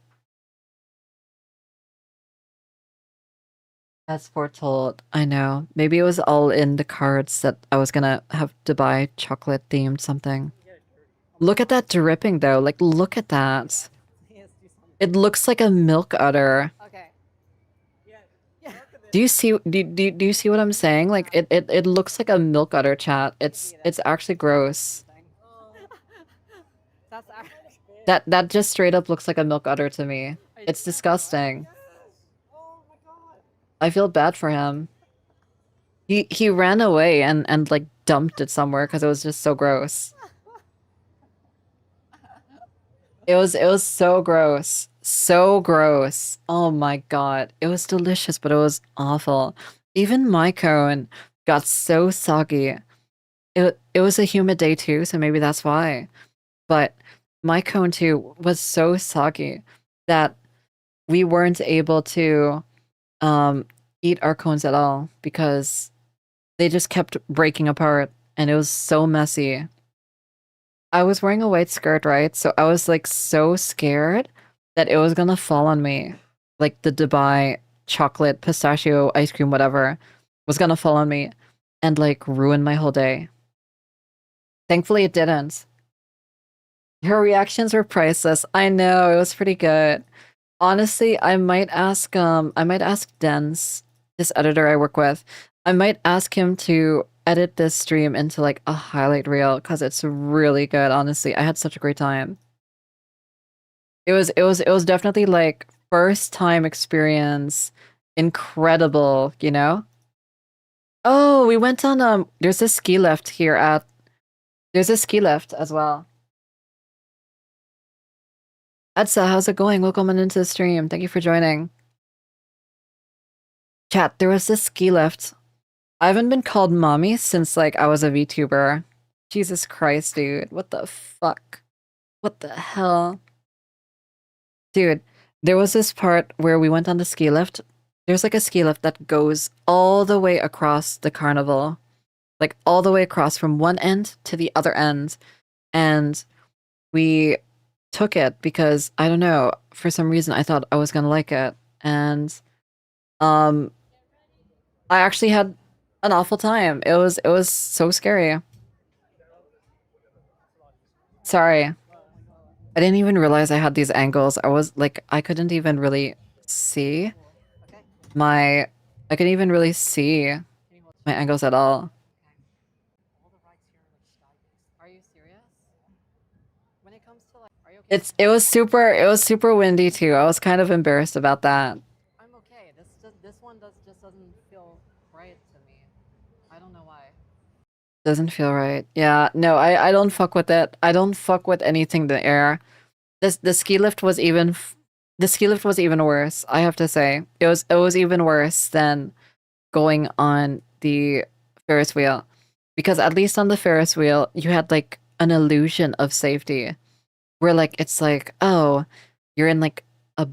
As foretold, I know. Maybe it was all in the cards that I was gonna have to buy chocolate themed something. Look at that dripping though. Like, look at that. It looks like a milk udder. Okay. Do you see? Do you see what I'm saying? Like, it looks like a milk udder, chat. It's actually gross. That's actually That just straight up looks like a milk udder to me. It's disgusting. I feel bad for him. He ran away and like dumped it somewhere because it was just so gross. It was so gross. So gross. Oh my god. It was delicious, but it was awful. Even my cone got so soggy. It was a humid day too, so maybe that's why. But my cone too was so soggy that we weren't able to eat our cones at all because they just kept breaking apart and it was so messy. I was wearing a white skirt, right? So I was like so scared that it was gonna fall on me. Like the Dubai chocolate pistachio ice cream, whatever, was gonna fall on me and like ruin my whole day. Thankfully it didn't. Her reactions were priceless. I know, it was pretty good. Honestly, I might ask Dens, this editor I work with, I might ask him to edit this stream into like a highlight reel because it's really good, honestly. I had such a great time. It was definitely like first time experience, incredible, you know? Oh, we went on there's a ski lift here at there's a ski lift as well. Edsa, how's it going? Welcome on into the stream. Thank you for joining. Chat, there was this ski lift. I haven't been called mommy since like I was a VTuber. Jesus Christ, dude. What the fuck? What the hell? Dude, there was this part where we went on the ski lift. There's like a ski lift that goes all the way across the carnival. Like all the way across from one end to the other end. And we took it because I don't know, for some reason I thought I was gonna like it. And I actually had an awful time. It was so scary. Sorry. I didn't even realize I had these angles. I was like, I couldn't even really see my I couldn't even really see my angles at all. Are you serious? When it comes to like, are you okay? It was super windy too. I was kind of embarrassed about that. I'm okay. This one just doesn't feel right to me. I don't know why. Doesn't feel right. Yeah, no, I don't fuck with it. I don't fuck with anything in the air. The ski lift was even worse, I have to say. It was even worse than going on the Ferris wheel Because at least on the Ferris wheel, you had like an illusion of safety. Where like it's like, oh, you're in like a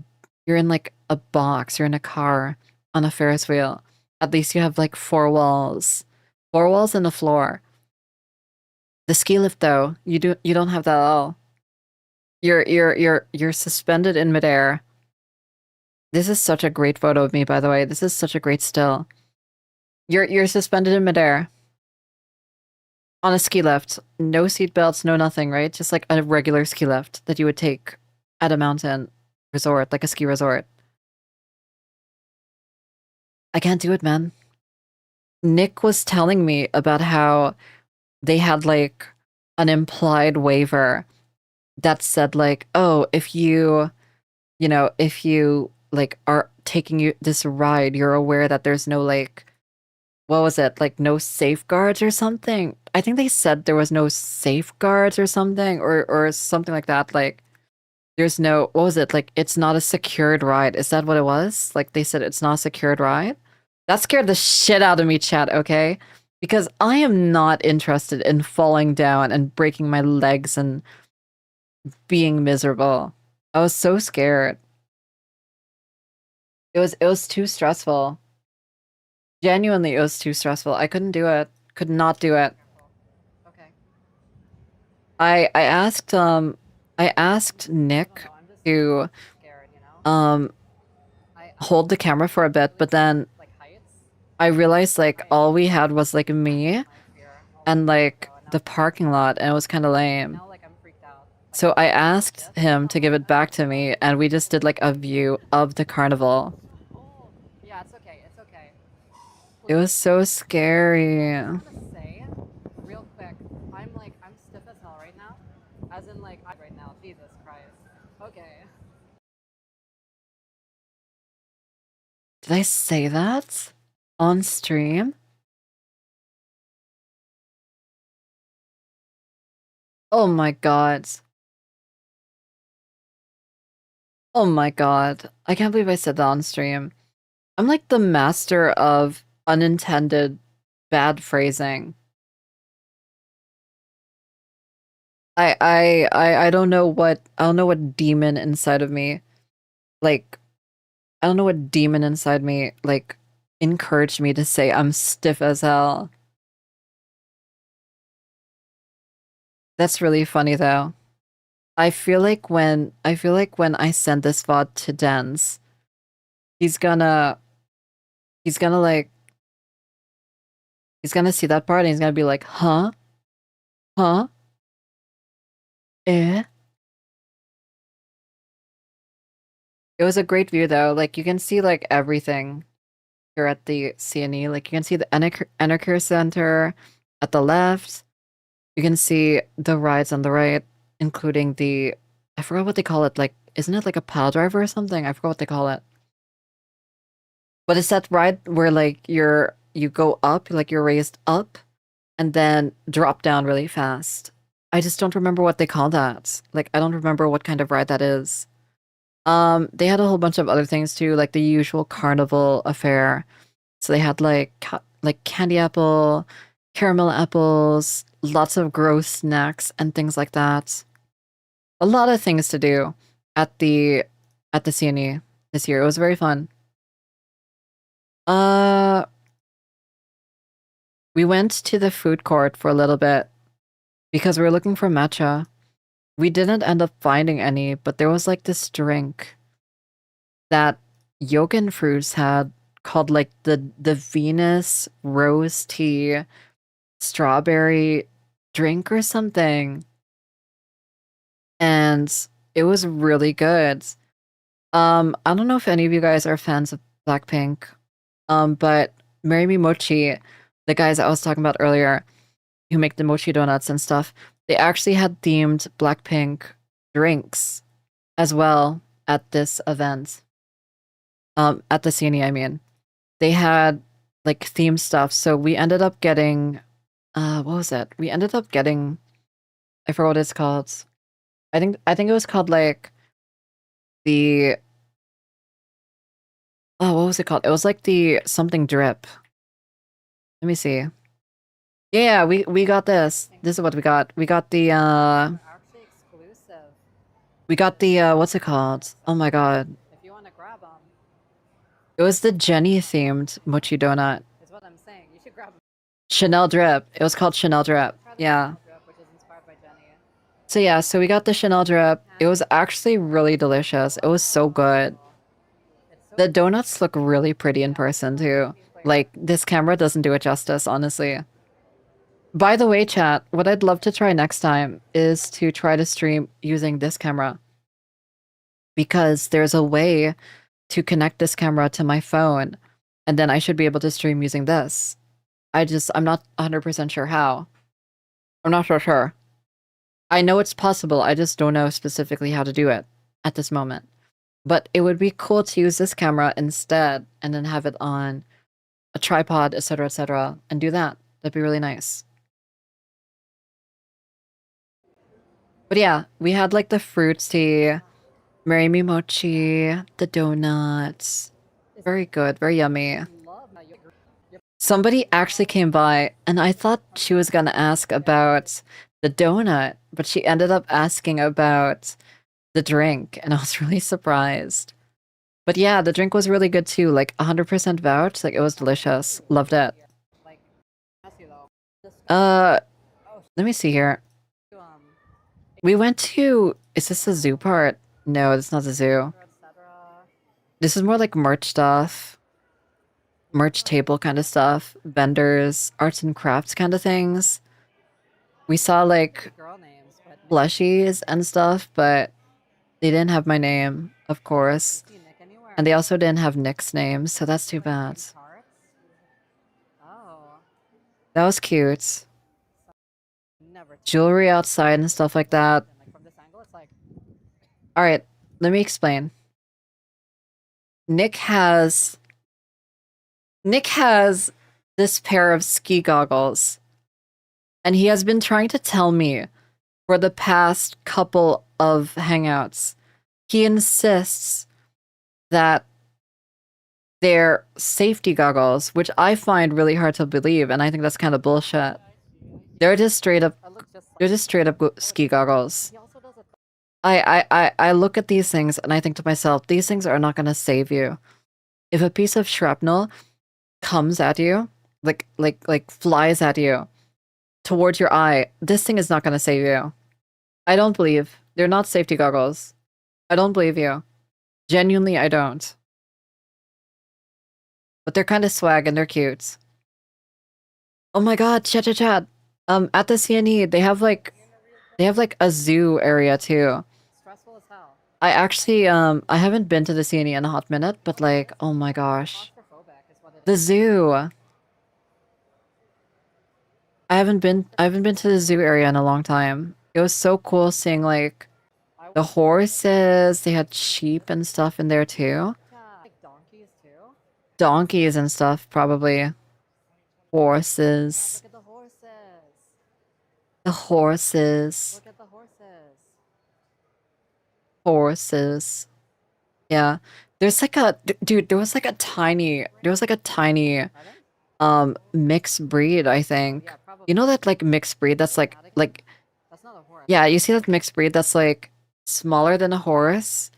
you're in like a box, you're in a car on a Ferris wheel. At least you have like four walls. Four walls and a floor. The ski lift though, you don't have that at all. You're suspended in midair. This is such a great photo of me, by the way. This is such a great still. You're suspended in midair on a ski lift. No seat belts, no nothing, right? Just like a regular ski lift that you would take at a mountain resort, like a ski resort. I can't do it, man. Nick was telling me about how they had like an implied waiver that said like, oh, if if you like are taking you this ride, you're aware that there's no like, what was it? Like no safeguards or something. I think they said there was no safeguards or something or something like that. Like there's no, what was it? Like it's not a secured ride. Is that what it was? Like they said it's not a secured ride? That scared the shit out of me, chat, okay? Because I am not interested in falling down and breaking my legs and being miserable. I was so scared. It was too stressful. Genuinely, it was too stressful. I couldn't do it. Could not do it. Okay. I asked Nick to hold the camera for a bit, but then I realized like all we had was like me and like the parking lot, and it was kind of lame. So I asked him to give it back to me, and we just did like a view of the carnival. Yeah, it's okay. It's okay. It was so scary. I'm gonna say real quick, I'm stiff as hell right now. As in like right now, Jesus Christ. Okay. Did I say that on stream? Oh my god. Oh my god. I can't believe I said that on stream. I'm like the master of unintended bad phrasing. I don't know what demon inside of me like I don't know what demon inside me like encouraged me to say I'm stiff as hell. That's really funny though. I feel like when I send this VOD to Dens, he's gonna he's gonna like he's gonna see that part and he's gonna be like, huh? Huh? Eh? It was a great view though. Like you can see like everything here at the CNE. Like you can see the Enercare Center at the left. You can see the rides on the right, including the I forgot what they call it. Like, isn't it like a pile driver or something? I forgot what they call it. But it's that ride where like you go up, like you're raised up, and then drop down really fast. I just don't remember what they call that. Like I don't remember what kind of ride that is. They had a whole bunch of other things too, like the usual carnival affair. So they had like candy apple, caramel apples, lots of gross snacks and things like that. A lot of things to do at the CNE this year. It was very fun. Uh, we went to the food court for a little bit because we were looking for matcha. We didn't end up finding any, but there was like this drink that Yogan Fruits had called like the Venus Rose Tea Strawberry drink or something. And it was really good. I don't know if any of you guys are fans of Blackpink, but Marry Me Mochi, the guys I was talking about earlier, who make the mochi donuts and stuff, they actually had themed Blackpink drinks as well at this event. At the CNE, I mean. They had like themed stuff, so we ended up getting what was it? We ended up getting I forgot what it's called. I think it was called like the oh, what was it called? It was like the something drip. Let me see. Yeah, we got this. This is what we got. We got the Actually exclusive. what's it called? Oh my god. If you want to grab them, It was the Jenny themed mochi donut. is what I'm saying. You should grab them. Chanel drip. It was called Chanel drip. Try the Yeah. Chanel drip, which is inspired by Jenny. So yeah, so we got the Chanel drip. It was actually really delicious. It was so good. It's so The donuts look really pretty in person too. Like this camera doesn't do it justice, honestly. By the way, chat, what I'd love to try next time is to try to stream using this camera. Because there's a way to connect this camera to my phone, and then I should be able to stream using this. I'm not 100% sure how. I'm not so sure. I know it's possible, I just don't know specifically how to do it at this moment. But it would be cool to use this camera instead, and then have it on a tripod, etc., and do that. That'd be really nice. But yeah, we had like the fruit tea, Mary Me mochi, the donuts. Very good, very yummy. love how Somebody actually came by, and I thought she was gonna ask about the donut, but she ended up asking about the drink, and I was really surprised. But yeah, the drink was really good too, like 100% vouch, like it was delicious. Loved it. like ask you though. Just Let me see here. um, We went to, is this the zoo part? No, it's not the zoo. etc. This is more like merch stuff. Merch table kind of stuff. Vendors, arts and crafts kind of things. We saw like Girl names, but plushies and stuff, but they didn't have my name, of course. see Nick anywhere. And they also didn't have Nick's name, so that's too bad. Tarts? Oh, That was cute. never. Jewelry outside and stuff like that. Like from this angle, it's like Alright, let me explain. Nick has this pair of ski goggles, and he has been trying to tell me for the past couple of hangouts. He insists that they're safety goggles, which I find really hard to believe, and I think that's kind of bullshit. They're just straight up I look just like. they're just straight up ski goggles. He also does it. I look at these things and I think to myself, these things are not gonna save you. If a piece of shrapnel comes at you, like flies at you towards your eye, this thing is not gonna save you. I don't believe. They're not safety goggles. I don't believe you. Genuinely, I don't. But they're kind of swag and they're cute. Oh my god, chat. At the CNE, they have like a zoo area too. Stressful as hell. I actually I haven't been to the CNE in a hot minute, but like, oh my gosh. Claustrophobic is what it The is. zoo. I haven't been to the zoo area in a long time. It was so cool seeing like the horses. They had sheep and stuff in there too. Yeah. Like donkeys too. Donkeys and stuff, probably. Horses. Look at the horses. The horses. Look at the horses. Horses. Yeah. There's like a dude, there was like a tiny Are they? mixed breed, I think. Yeah, probably. You know that like mixed breed that's like That's not a horse. yeah, you see that mixed breed that's like smaller than a horse?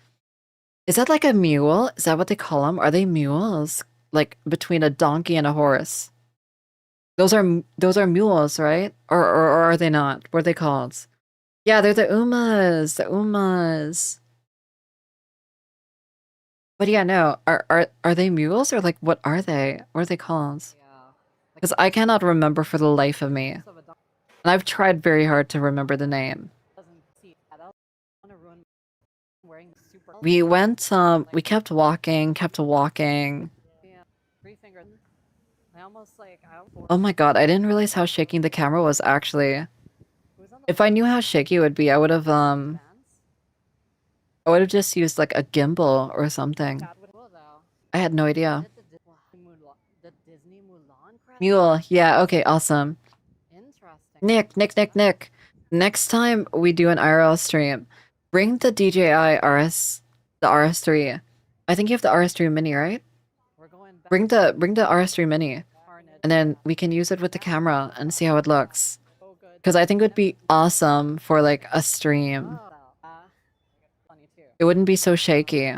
Is that like a mule? Is that what they call them? Are they mules? Like between a donkey and a horse? Those are mules, right? Or are they not? What are they called? Yeah, they're the umas. The umas. But yeah, no. Are they mules or like what are they? What are they called? Yeah. Because I cannot remember for the life of me. So the dog And I've tried very hard to remember the name. doesn't see that. I don't want to ruin wearing the super. We went, we kept walking. Yeah. 3 fingers. I almost like. Oh my god, I didn't realize how shaking the camera was actually. Who's on the If I knew how shaky it would be, I would have fans? just used like a gimbal or something. That would cool though. I had no idea. The Disney Mulan crap. Mule, yeah, okay, awesome. Interesting. Nick. Next time we do an IRL stream, bring the DJI RS, the RS3. I think you have the RS3 Mini, right? We're going back. Bring the RS3 Mini. Carnage. and then we can use it with the camera and see how it looks. Because I think it would be awesome for like a stream. It wouldn't be so shaky.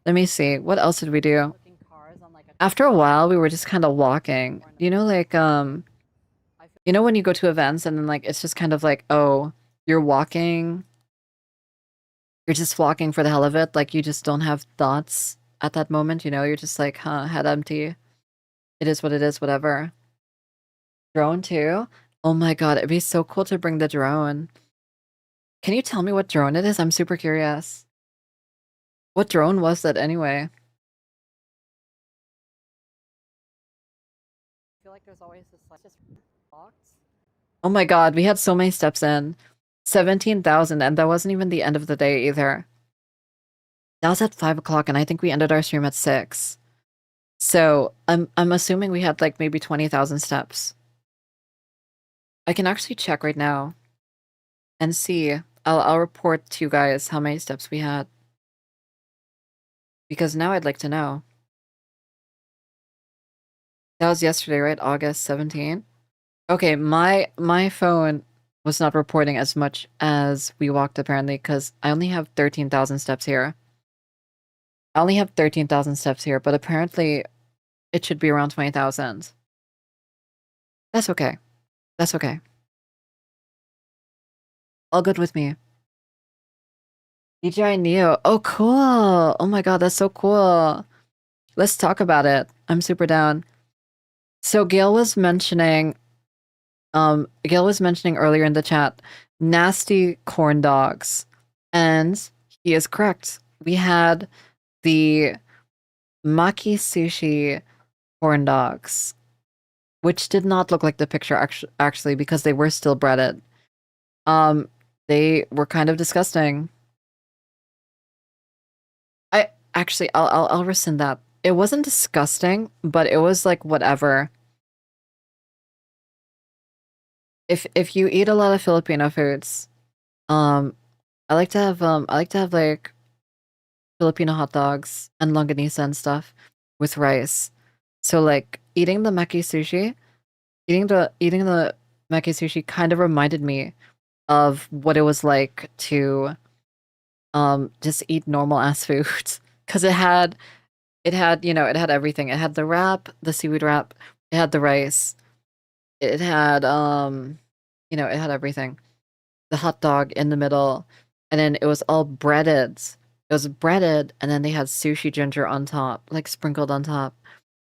Let me see. What else did we do? After a while, we were just kind of walking. You know, like, you know when you go to events and then like it's just kind of like, oh, you're walking. You're just walking for the hell of it. Like you just don't have thoughts at that moment, you know? You're just like, huh, head empty. It is what it is, whatever. Drone too? Oh my god, it'd be so cool to bring the drone. Can you tell me what drone it is? I'm super curious. What drone was that anyway? I feel like there's always this like just box. Oh my god, we had so many steps in. 17,000, and that wasn't even the end of the day either. That was at 5 o'clock, and I think we ended our stream at 6. So I'm assuming we had like maybe 20,000 steps. I can actually check right now and see. I'll report to you guys how many steps we had. Because now I'd like to know. That was yesterday, right? August 17th? Okay, my phone was not reporting as much as we walked apparently because I only have 13,000 steps here. I only have 13,000 steps here, but apparently it should be around 20,000. That's okay. That's okay. All good with me. DJI Neo. Oh, cool. Oh my god, that's so cool. Let's talk about it. I'm super down. So Gail was mentioning earlier in the chat, nasty corn dogs. And he is correct. We had the maki sushi corn dogs, which did not look like the picture actually because they were still breaded. They were kind of disgusting. I'll rescind that. It wasn't disgusting, but it was like whatever. If you eat a lot of Filipino foods, I like to have like Filipino hot dogs and longanisa and stuff with rice. So like eating the maki sushi, eating the maki sushi kind of reminded me of what it was like to just eat normal ass foods because it had you know, it had everything. It had the wrap, the seaweed wrap, it had the rice, it had you know, it had everything. The hot dog in the middle, and then it was all breaded. It was breaded, and then they had sushi ginger on top, like sprinkled on top.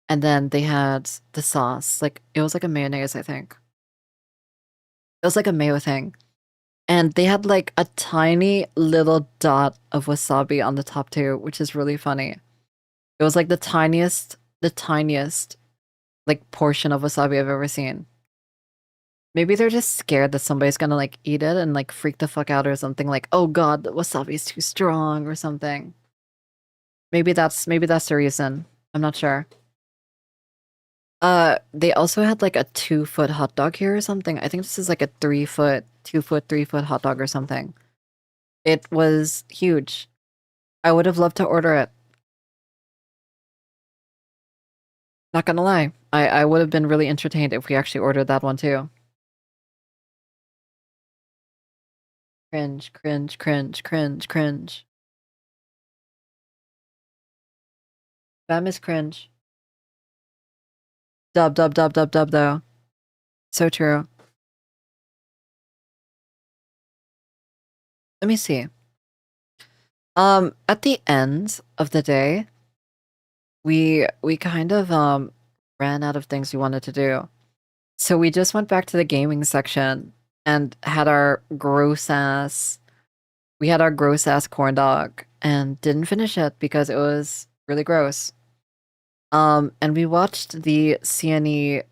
And then they had the sauce. Like it was like a mayonnaise, I think. It was like a mayo thing. And they had like a tiny little dot of wasabi on the top too, which is really funny. It was like the tiniest like portion of wasabi I've ever seen. Maybe they're just scared that somebody's gonna like eat it and like freak the fuck out or something like, oh god, the wasabi is too strong or something. Maybe that's the reason. I'm not sure. They also had like a 2-foot hot dog here or something. I think this is like a 3-foot, 2-foot, 3-foot hot dog or something. It was huge. I would have loved to order it. Not gonna lie. I would have been really entertained if we actually ordered that one too. Cringe, cringe, cringe, cringe, cringe. Spam is cringe. Dub, dub, dub, dub, dub, though. So true. Let me see. At the end of the day, we kind of ran out of things we wanted to do. So we just went back to the gaming section and had our gross ass corn dog and didn't finish it because it was really gross. And we watched the CNE.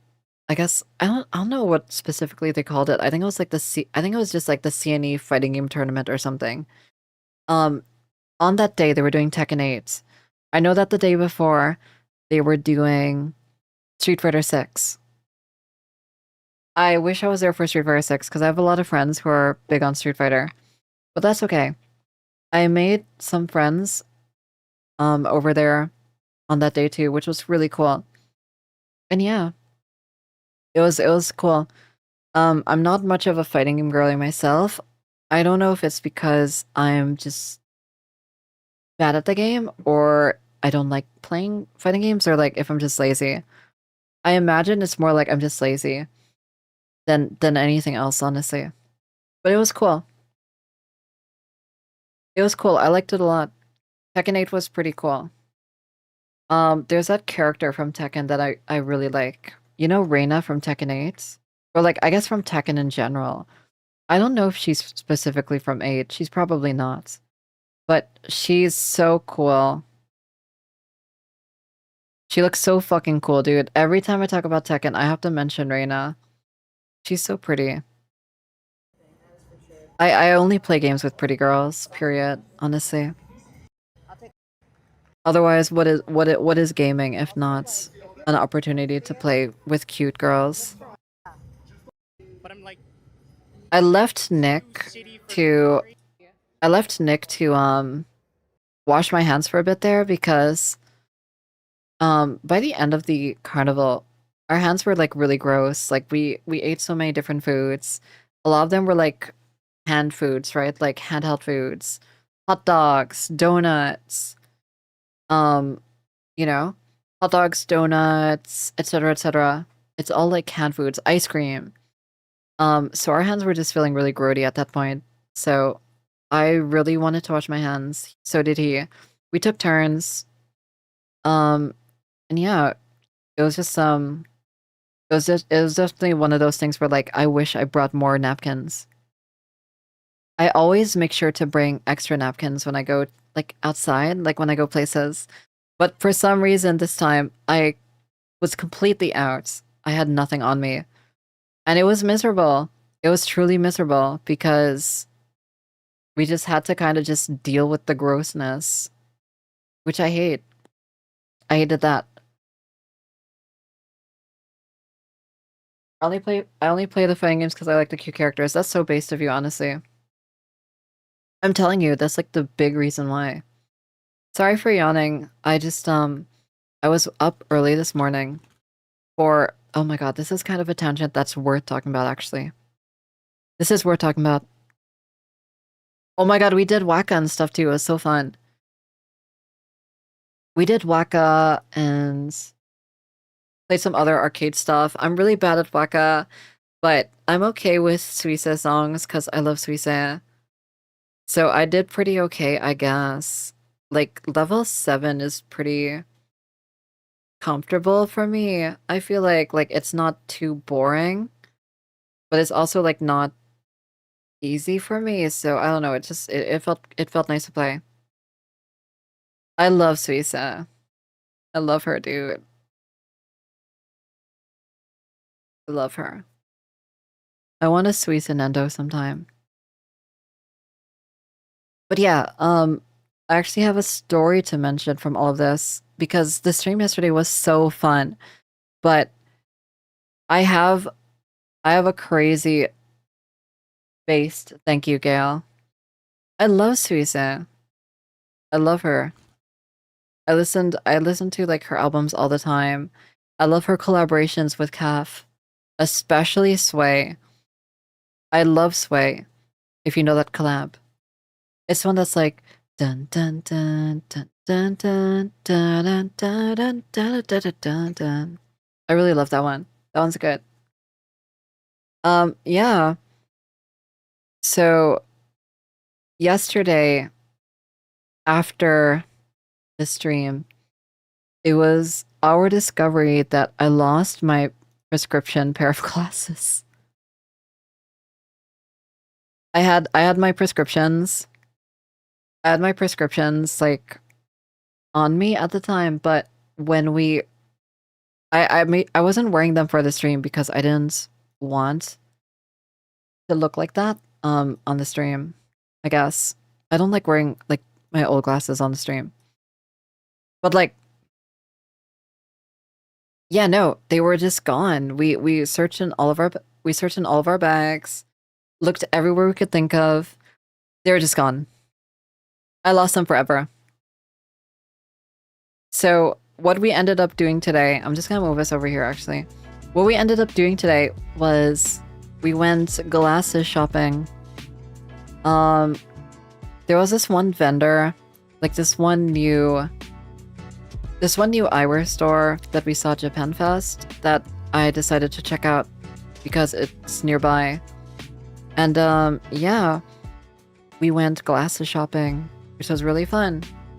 I guess I don't know what specifically they called it. I think it was like I think it was just like the CNE fighting game tournament or something. On that day they were doing Tekken 8. I know that the day before they were doing Street Fighter 6. I wish I was there for Street Fighter 6 because I have a lot of friends who are big on Street Fighter. But that's okay. I made some friends over there on that day too, which was really cool. And yeah, it was cool. I'm not much of a fighting game girly myself. I don't know if it's because I'm just bad at the game or I don't like playing fighting games or like if I'm just lazy. I imagine it's more like I'm just lazy than anything else, honestly. But it was cool. It was cool. I liked it a lot. Tekken 8 was pretty cool. There's that character from Tekken that I really like. You know Reina from Tekken 8? Or like I guess from Tekken in general. I don't know if she's specifically from 8. She's probably not. But she's so cool. She looks so fucking cool, dude. Every time I talk about Tekken, I have to mention Reina. She's so pretty. I only play games with pretty girls, period, honestly. Otherwise, what is gaming if not an opportunity to play with cute girls? But I'm like, I left Nick to wash my hands for a bit there because by the end of the carnival our hands were like really gross. Like we ate so many different foods. A lot of them were like hand foods, right? Like handheld foods. Hot dogs, donuts, um, you know, hot dogs, donuts, etc., etc. It's all like canned foods, ice cream. So our hands were just feeling really grody at that point. So I really wanted to wash my hands. So did he. We took turns. And yeah, it was just it was definitely one of those things where like I wish I brought more napkins. I always make sure to bring extra napkins when I go like outside, like when I go places. But for some reason this time I was completely out. I had nothing on me. And it was miserable. It was truly miserable because we just had to kind of just deal with the grossness, which I hate. I hated that. I only play the fighting games because I like the cute characters. That's so based of you, honestly. I'm telling you, that's like the big reason why. Sorry for yawning. I just I was up early this morning for oh my god, this is kind of a tangent that's worth talking about actually. This is worth talking about. Oh my god, we did Waka and stuff too. It was so fun. We did Waka and played some other arcade stuff. I'm really bad at Waka, but I'm okay with Suisse songs because I love Suisse. So I did pretty okay, I guess. Like level 7 is pretty comfortable for me. I feel like it's not too boring, but it's also like not easy for me. So I don't know. It just it felt nice to play. I love Suisse. I love her, dude. I love her. I want a Suisse Nendo sometime. But yeah, I actually have a story to mention from all of this because the stream yesterday was so fun. But I have a crazy based thank you, Gail. I love Suisse. I love her. I listened to like her albums all the time. I love her collaborations with Calf, especially Sway. I love Sway, if you know that collab. It's one that's like dun dun dun dun dun dun dun dun dun dun dun dun dun dun. I really love that one. That one's good. Yeah. So yesterday after the stream, it was our discovery that I lost my prescription pair of glasses. I had my prescriptions. I had my prescriptions like on me at the time, but when we I wasn't wearing them for the stream because I didn't want to look like that on the stream, I guess. I don't like wearing like my old glasses on the stream. But like yeah, no, they were just gone. We searched in all of our bags, looked everywhere we could think of. They were just gone. I lost them forever. So what we ended up doing today, I'm just gonna move us over here actually. What we ended up doing today was we went glasses shopping. There was this one vendor, like this one new eyewear store that we saw at Japan Fest that I decided to check out because it's nearby. And yeah, we went glasses shopping, which was really fun.